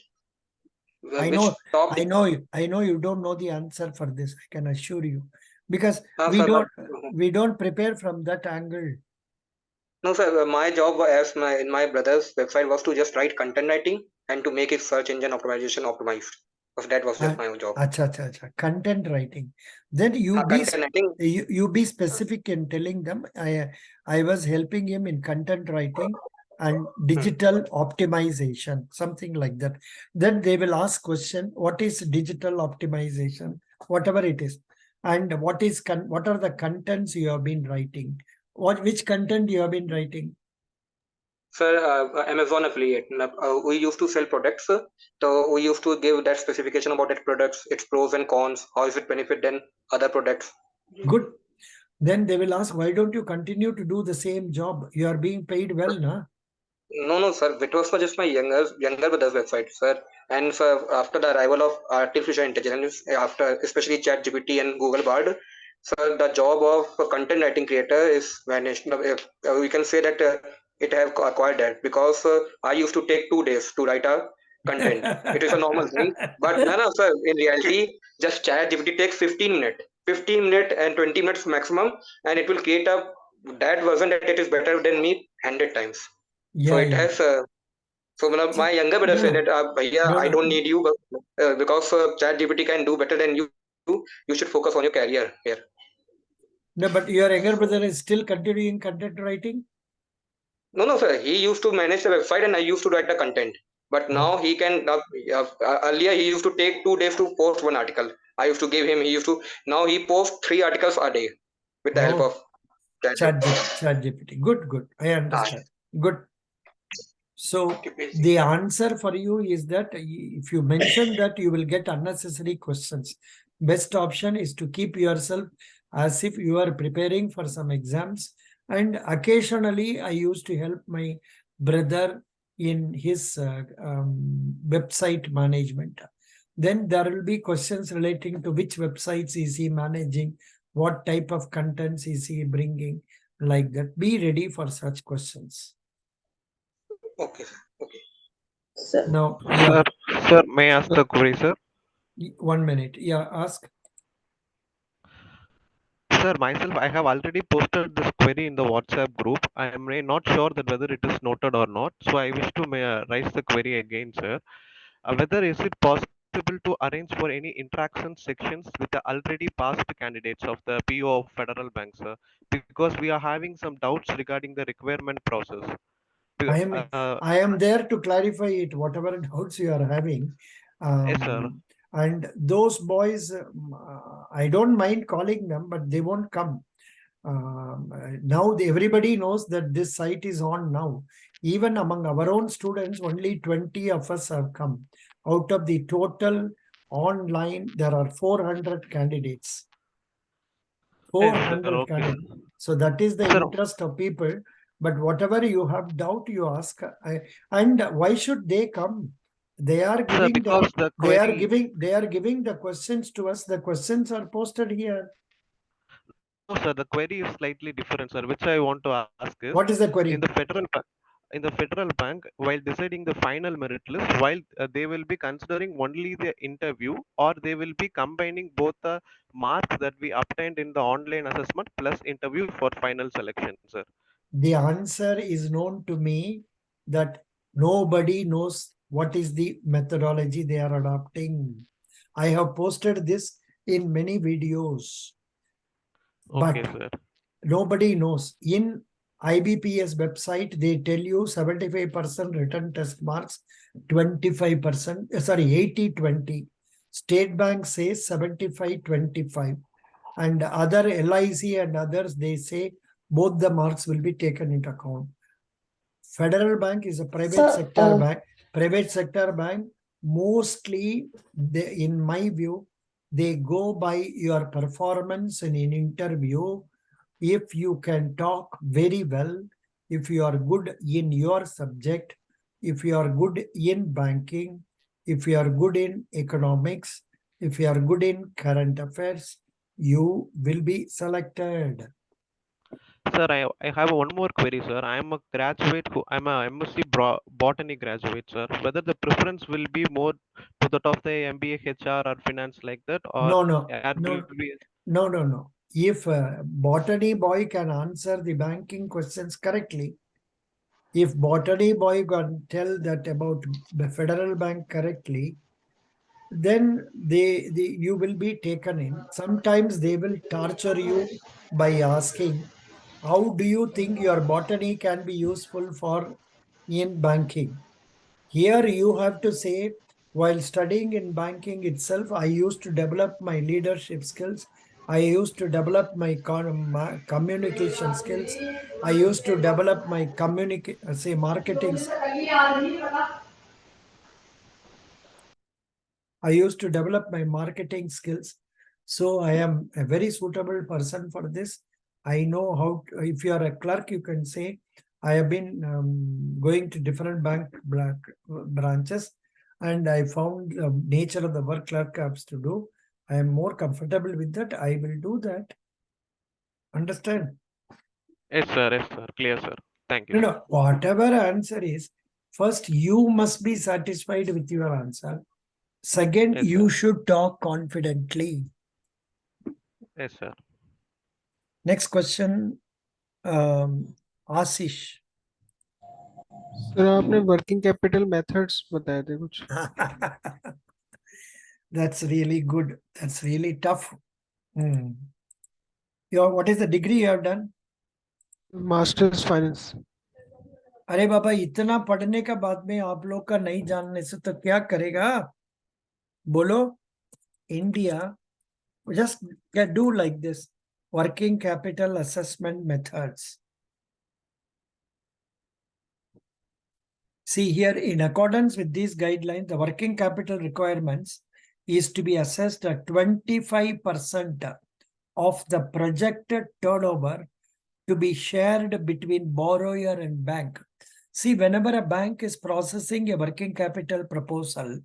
I which know, top? I know you don't know the answer for this. I can assure you, because Sir, but we don't prepare from that angle. no, sir. My job as in my brother's website was to just write content writing and to make it search engine optimization optimized. So that was just my job. Acha. Content writing. Then you Content writing. you be specific in telling them. I was helping him in content writing and digital optimization, something like that. Then they will ask question, what is digital optimization, whatever it is, and what are the contents you have been writing, which content you have been writing. Sir, Amazon affiliate. We used to sell products, so we used to give that specification about that products, its pros and cons, how is it benefit than other products. Good. Then they will ask, why don't you continue to do the same job? You are being paid well, na? No, sir. It was just my younger brother's website, sir. And sir, after the arrival of artificial intelligence, after especially ChatGPT and Google Bard, sir, the job of content writing creator is vanished. We can say that it have acquired that, because I used to take 2 days to write a content. It is a normal thing, but no, sir. In reality, just ChatGPT takes 15 minutes and 20 minutes maximum, and it will create a that version that it is better than me 100 times. So it has so my younger brother said that bhaiya, I don't need you, because ChatGPT can do better than you. You should focus on your career here. No, but your younger brother is still continuing content writing? No, sir. He used to manage the website and I used to write the content. But now he can. Earlier he used to take 2 days to post one article. I used to give him. He used to. Now he posts 3 articles a day with the help of ChatGPT. Good. I understand. Good. So the answer for you is that if you mention that, you will get unnecessary questions. Best option is to keep yourself as if you are preparing for some exams. And occasionally I used to help my brother in his website management. Then there will be questions relating to which websites is he managing, what type of contents is he bringing, like that. Be ready for such questions. Okay, sir. Okay. Sir. Now, yeah. Sir, may I ask the query, sir? 1 minute. Yeah, ask. Sir, myself, I have already posted this query in the WhatsApp group. I am not sure that whether it is noted or not. So I wish to raise the query again, sir. Whether is it possible to arrange for any interaction sections with the already passed candidates of the PO of Federal Bank, sir? Because we are having some doubts regarding the requirement process. I am there to clarify it, whatever doubts you are having. Yes, sir. And those boys, I don't mind calling them, but they won't come. Now everybody knows that this site is on now. Even among our own students, only 20 of us have come. Out of the total online, there are 400 candidates. 400 candidates. So that is the interest of people. But whatever you have doubt, you ask. And why should they come? They are giving they are giving the questions to us. The questions are posted here. No, sir, the query is slightly different, sir. Which I want to ask is, what is the query? In the federal bank, while deciding the final merit list, while they will be considering only the interview, or they will be combining both the marks that we obtained in the online assessment plus interview for final selection, sir? The answer is known to me that nobody knows what is the methodology they are adopting. I have posted this in many videos. Okay, but sir. Nobody knows. In IBPS website, they tell you 75% written test marks, 25%, 80-20. State Bank says 75-25. And other LIC and others, they say both the marks will be taken into account. Federal Bank is a private sector bank. Private sector bank, mostly, in my view, they go by your performance in an interview. If you can talk very well, if you are good in your subject, if you are good in banking, if you are good in economics, if you are good in current affairs, you will be selected. Sir, I have one more query, sir. I am a graduate who I'm a MSc botany graduate, sir. Whether the preference will be more to that of the MBA HR or finance like that, or No, no, will no, be no. If botany boy can answer the banking questions correctly, if botany boy can tell that about the federal bank correctly, then you will be taken in. Sometimes they will torture you by asking, how do you think your botany can be useful for in banking? Here you have to say, while studying in banking itself, I used to develop my leadership skills. I used to develop my communication skills. I used to develop my marketing. I used to develop my marketing skills. So I am a very suitable person for this. I know how, if you are a clerk, you can say, I have been going to different bank branches and I found the nature of the work clerk has to do. I am more comfortable with that. I will do that. Understand? yes, sir. Yes, sir. Clear, sir. Thank you, No, sir. no, whatever answer is, first you must be satisfied with your answer. Second, Yes, you sir. should talk confidently. Yes, sir. Next question, Ashish. Sir आपने working capital methods बताए थे कुछ. That's really good. That's really tough. What is the degree you have done? Masters finance. अरे बाबा, इतना पढ़ने का बाद में आप लोग का नहीं जानने से तो क्या करेगा? बोलो. India, just do like this. Working capital assessment methods. See here, in accordance with these guidelines, the working capital requirements is to be assessed at 25% of the projected turnover to be shared between borrower and bank. See, whenever a bank is processing a working capital proposal,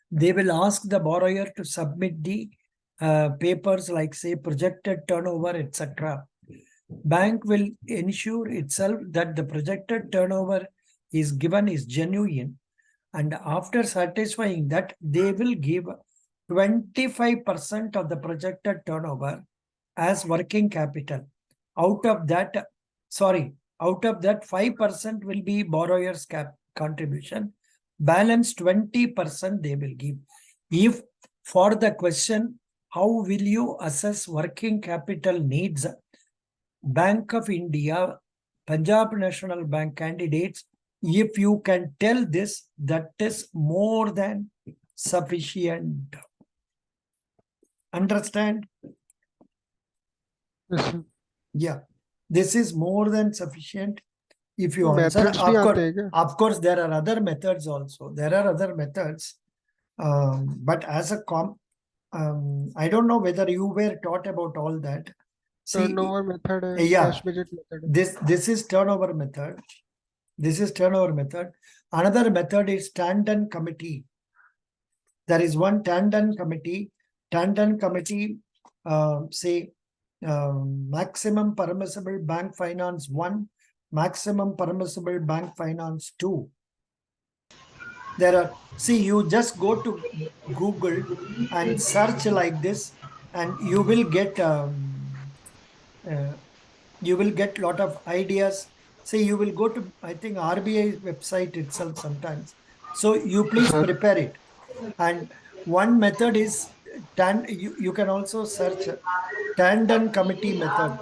they will ask the borrower to submit the papers like, say, projected turnover, etc. Bank will ensure itself that the projected turnover is given is genuine, and after satisfying that, they will give 25% of the projected turnover as working capital. Out of that, 5% will be borrower's contribution. Balance 20% they will give. If for the question, how will you assess working capital needs? Bank of India, Punjab National Bank candidates, if you can tell this, that is more than sufficient. Understand? Yes, sir. Yeah, this is more than sufficient. If you तो answer, methods भी आते हैं क्या? of course, there are other methods also. There are other methods. But as a I don't know whether you were taught about all that. See, turnover method है, yeah, cash budget method है. this is turnover method. This is turnover method. Another method is tandem committee. There is one tandem committee. Tandem committee, say, maximum permissible bank finance 1, maximum permissible bank finance 2. There are, see, you just go to Google and search like this, and you will get lot of ideas. See, you will go to, I think, RBI website itself sometimes. So you please prepare it. And one method is you can also search tandem committee method.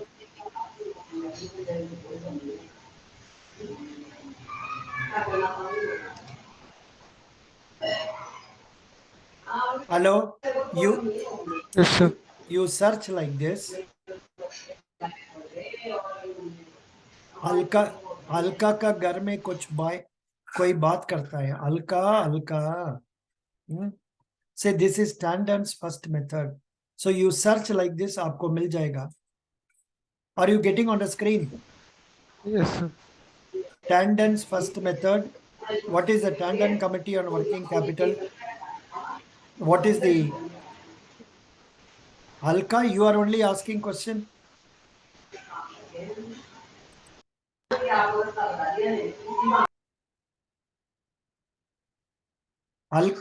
Hello, Yes, sir. you search like this. हल्का हल्का का घर में कुछ कोई बात करता है. हल्का हल्का. Say this is Tandem's first method. So you search like this, आपको मिल जाएगा. Are you getting on the screen? Yes, sir. Tandem's first method. What is the Tandem Committee on Working Capital? What is the Halka? You are only asking question.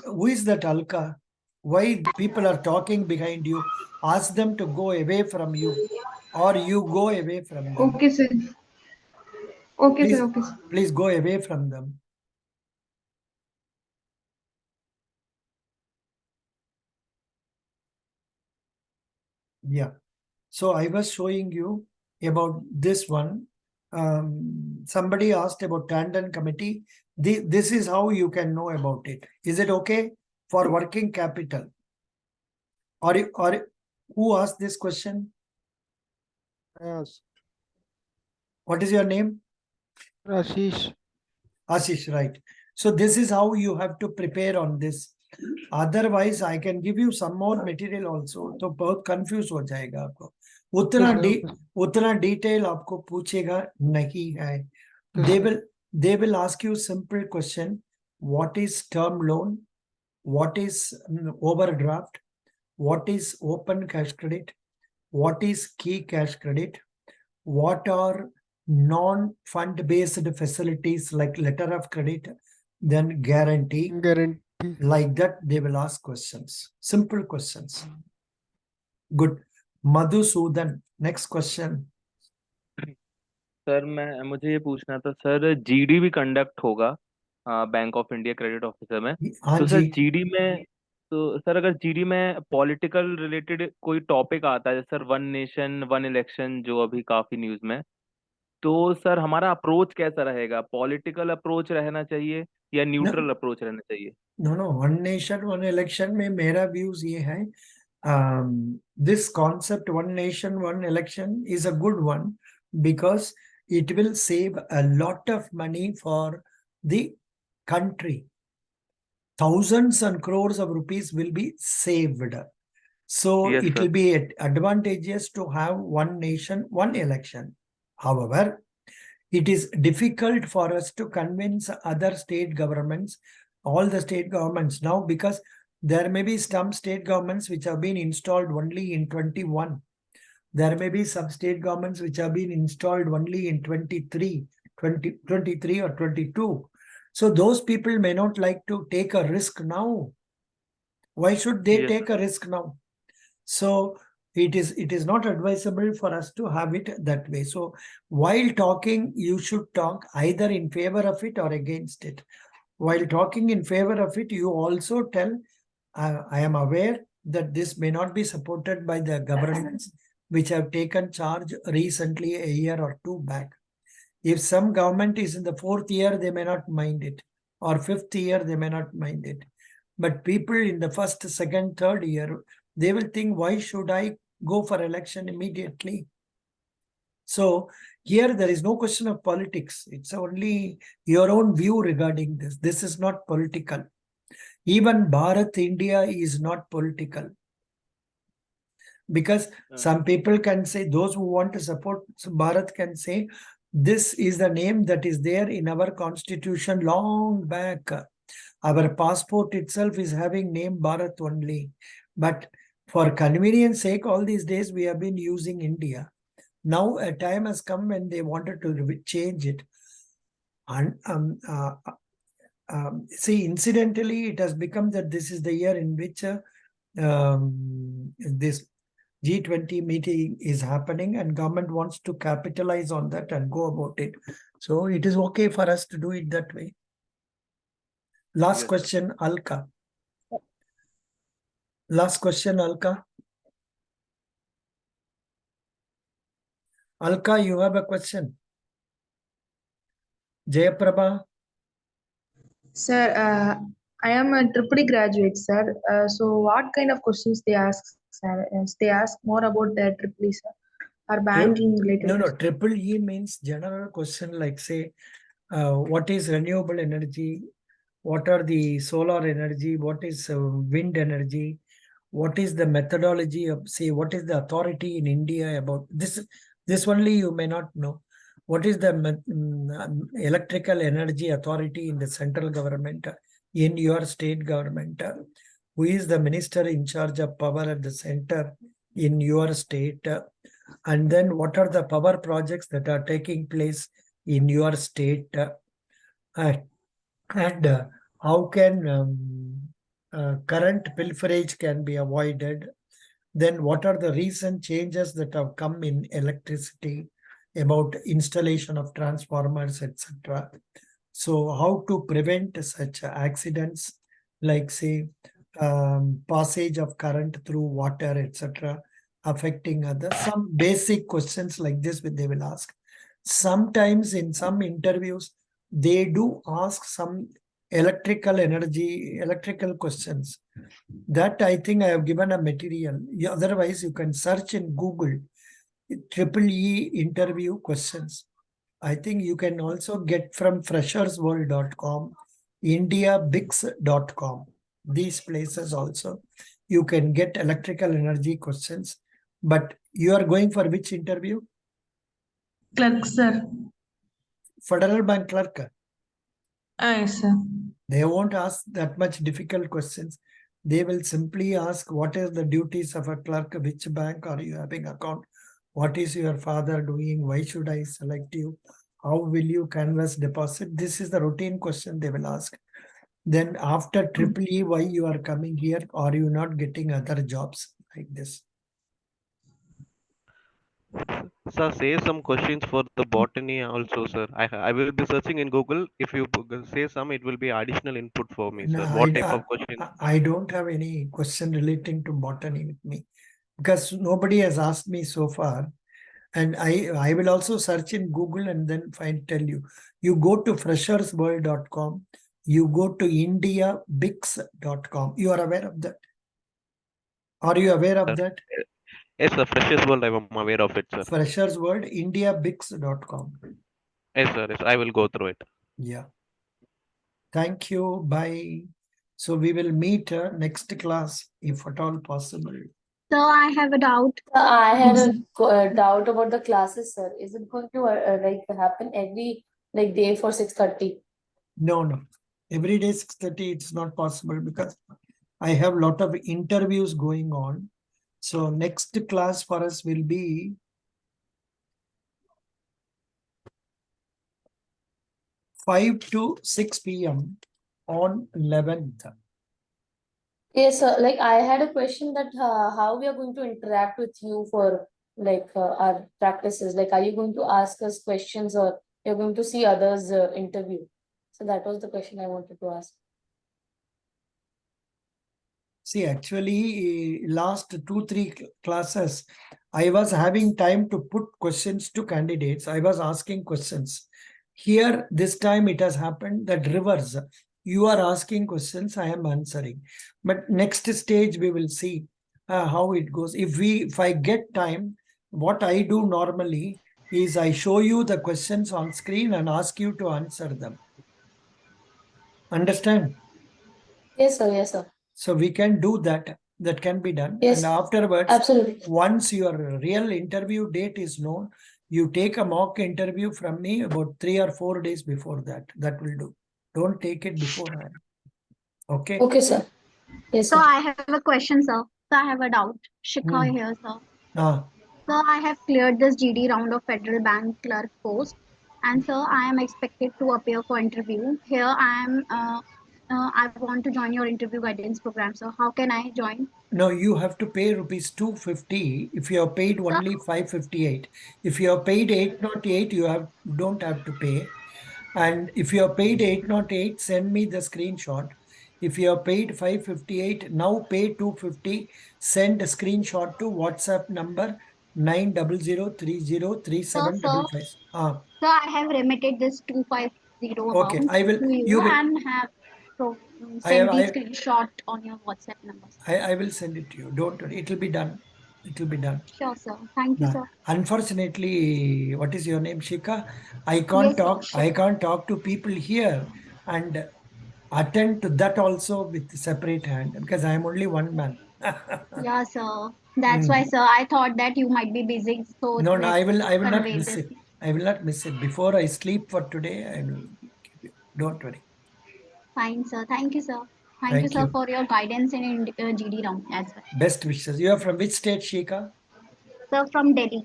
Who is that Alka? Why people are talking behind you? Ask them to go away from you, or you go away from them. Okay, sir. Okay, Please, sir. Okay, sir. please go away from them. Yeah. So I was showing you about this one. Somebody asked about Tandon committee. This is how you can know about it. Is it okay for working capital? Or who asked this question? Yes. What is your name? Ashish. Ashish, right. So this is how you have to prepare on this. Otherwise, I can give you some more material also. तो बहुत confuse हो जाएगा आपको. उतना detail आपको पूछेगा नहीं है. They will ask you simple question. What is term loan? What is overdraft? What is open cash credit? What is key cash credit? What are non-fund based facilities like letter of credit, then guarantee? Like that, they will ask questions. Simple questions. Good. Madhusudan, next question. Sir मुझे ये पूछना था sir, GD भी conduct होगा bank of India credit officer में, तो sir GD में, तो सर अगर जीडी में पॉलिटिकल रिलेटेड कोई टॉपिक आता है sir, one nation one election जो अभी काफी न्यूज में, तो सर हमारा अप्रोच कैसा रहेगा? पॉलिटिकल अप्रोच रहना चाहिए या न्यूट्रल अप्रोच रहना चाहिए? No, one nation one election में मेरा व्यूज ये है, this concept one nation one election is a good one because it will save a lot of money for the country. Thousands and crores of rupees will be saved. So Yes, it sir. will be advantageous to have one nation one election. However, it is difficult for us to convince other state governments, all the state governments now, because there may be some state governments which have been installed only in 21. There may be some state governments which have been installed only in 23 or 22. So those people may not like to take a risk now. Why should they take a risk now? So it is not advisable for us to have it that way. So while talking, you should talk either in favor of it or against it. While talking in favor of it, you also tell, I am aware that this may not be supported by the governments which have taken charge recently, a year or two back. If some government is in the 4th year, they may not mind it, or 5th year, they may not mind it. But people in the 1st, 2nd, 3rd year, they will think, why should I go for election immediately? So here there is no question of politics. It's only your own view regarding this. This is not political. Even Bharat India is not political. Because some people can say, those who want to support Bharat can say, this is the name that is there in our constitution long back. Our passport itself is having name Bharat only. But for convenience sake, all these days we have been using India. Now a time has come when they wanted to change it. And see, incidentally, it has become that this is the year in which this G20 meeting is happening, and government wants to capitalize on that and go about it. So it is okay for us to do it that way. Last question, Alka. Last question, Alka. Alka, you have a question. Jayaprabha. Sir, I am a triple graduate, sir. So what kind of questions they ask, sir? They ask more about the triple, sir, or banking related. No, triple E means general question like, say, what is renewable energy? What are the solar energy? What is wind energy? What is the methodology of, say, what is the authority in India about this? This only you may not know. What is the electrical energy authority in the central government, in your state government? Who is the minister in charge of power at the center in your state? And then what are the power projects that are taking place in your state, and how can current pilferage can be avoided. Then what are the recent changes that have come in electricity about installation of transformers, etc. So how to prevent such accidents, like say passage of current through water, etc., affecting others. Some basic questions like this they will ask. Sometimes in some interviews, they do ask some electrical questions. That I think I have given a material. Otherwise, you can search in Google EEE interview questions. I think you can also get from freshersworld.com, indiabix.com. These places also. You can get electrical energy questions. But you are going for which interview? Clerk, sir. Federal Bank clerk. Yes, sir. They won't ask that much difficult questions. They will simply ask, what is the duties of a clerk? Which bank are you having account? What is your father doing? Why should I select you? How will you canvass deposit? This is the routine question they will ask. Then after EEE, why you are coming here? Are you not getting other jobs like this? Sir, say some questions for the botany also, sir. I will be searching in Google. If you say some, it will be additional input for me, No, sir. What type of questions? I don't have any question relating to botany with me because nobody has asked me so far. And I will also search in Google and then tell you. You go to freshersworld.com. You go to indiabix.com. You are aware of that? Are you aware of that? Yes, sir. Freshers World, I am aware of it, sir. Freshers World, indiabix.com. Yes, sir. Yes, I will go through it. Yeah. Thank you. Bye. So we will meet next class if at all possible. So I have a doubt. I had a doubt about the classes, sir. Is it going to like happen every like day for 6:30? No. Every day 6:30 it's not possible because I have a lot of interviews going on. So next class for us will be 5 to 6 p.m. on 11th. Yes, sir. Like I had a question that how we are going to interact with you for like our practices. Like, are you going to ask us questions or you're going to see others interview? So that was the question I wanted to ask. See, actually, last 2-3 classes, I was having time to put questions to candidates. I was asking questions. Here, this time it has happened that reverse. You are asking questions, I am answering. But next stage, we will see how it goes. If I get time, what I do normally is I show you the questions on screen and ask you to answer them. Understand? Yes, sir. Yes, sir. So we can do that. That can be done. Yes, and afterwards, absolutely. Once your real interview date is known, you take a mock interview from me about 3 or 4 days before that. That will do. Don't take it beforehand. Okay. Okay, sir. Yes, So sir. I have a question, sir. So I have a doubt. Shikha Hmm. here, sir. Ah. So I have cleared this GD round of Federal Bank clerk post, and so I am expected to appear for interview. Here I am. I want to join your interview guidance program. So how can I join? No, you have to pay rupees 250 if you have paid only 558. If you have paid 808, you don't have to pay. And if you have paid 808, send me the screenshot. If you have paid 558, now pay 250, send a screenshot to WhatsApp number 900303755. So I have remitted this 250 Okay, amount I will, to you, you will, and have send the I screenshot on your WhatsApp number. I will send it to you. Don't worry, it will be done. It will be done. Sure, sir. Thank you, sir. Unfortunately, what is your name, Shika? I can't Yes, sir, talk. I Shikha. can't talk to people here and attend to that also with separate hand because I am only one man. Yeah, sir. That's why, sir, I thought that you might be busy, so No, let's I will not convey miss this. it. I will not miss it. Before I sleep for today, I will give you. Don't worry. Fine, sir. Thank you, sir. Thank you, Thank sir, you. for your guidance in GD round as well. Best wishes. You are from which state, Shika? Sir, from Delhi.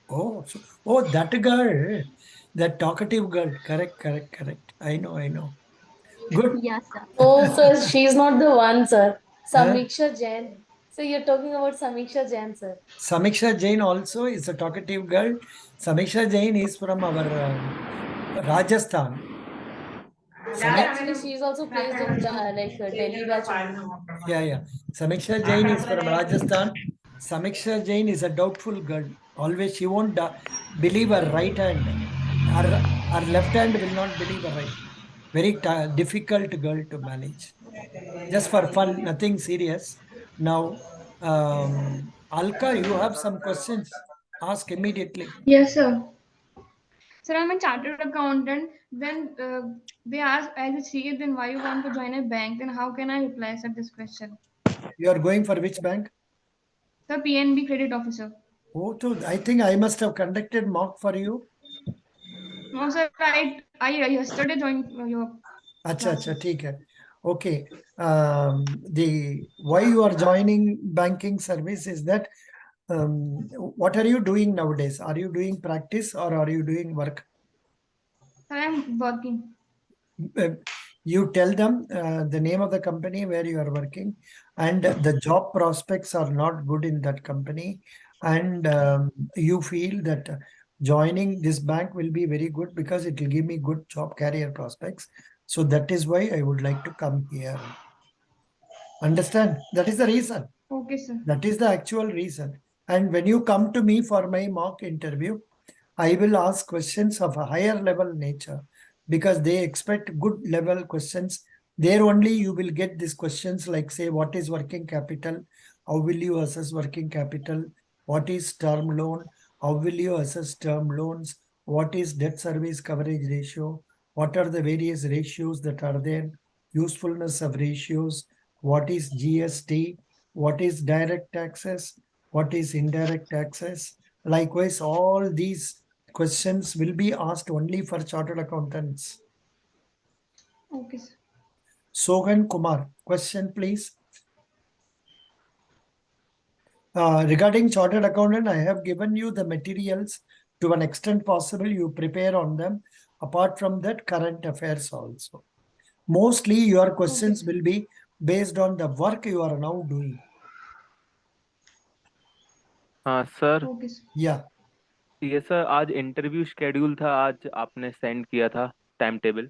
Oh, that girl. That talkative girl. Correct. I know. Good. Yes, sir. Oh, sir, she's not the one, sir. Huh? Samiksha Jain. So you're talking about Samiksha Jain, sir. Samiksha Jain also is a talkative girl. Samiksha Jain is from our Rajasthan. Actually, she is also placed in Delhi batch only. Yeah. Samiksha Jain is from Rajasthan. Samiksha Jain is a doubtful girl. Always she won't believe her right hand. Her left hand will not believe her right. Very difficult girl to manage. Just for fun, nothing serious. Now, Alka, you have some questions. Ask immediately. Yes, sir. Sir, I'm a chartered accountant. When they ask as a CA, then why you want to join a bank, then how can I reply sir this question? You are going for which bank? Sir, PNB credit officer. Oh, I think I must have conducted mock for you. No, sir, I yesterday joined your अच्छा, classes. ठीक है. Okay. The why you are joining banking service is that what are you doing nowadays? Are you doing practice or are you doing work? Sir, I'm working. You tell them the name of the company where you are working, and the job prospects are not good in that company, and you feel that joining this bank will be very good because it will give me good job career prospects. So that is why I would like to come here. Understand? That is the reason. Okay, sir. That is the actual reason. And when you come to me for my mock interview, I will ask questions of a higher level nature because they expect good level questions. There only you will get these questions like, say, what is working capital? How will you assess working capital? What is term loan? How will you assess term loans? What is debt service coverage ratio? What are the various ratios that are there? Usefulness of ratios. What is GST? What is direct taxes? What is indirect taxes? Likewise, all these questions will be asked only for chartered accountants. Okay, sir. Sohan Kumar, question please. Regarding chartered accountant, I have given you the materials to an extent possible. You prepare on them. Apart from that, current affairs also. Mostly your questions will be based on the work you are now doing. हाँ sir. Okay, sir. Yeah. ये sir आज interview schedule था, आज आपने send किया था time table.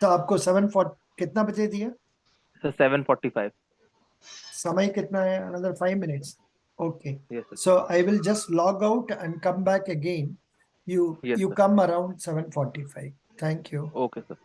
तो आपको 7:40 कितना बजे दिया? सर 7:45. समय कितना है? Another 5 minutes. Okay. Yes sir. So I will just log out and come back again. Yes You sir. come around 7:45. Thank you. Okay sir.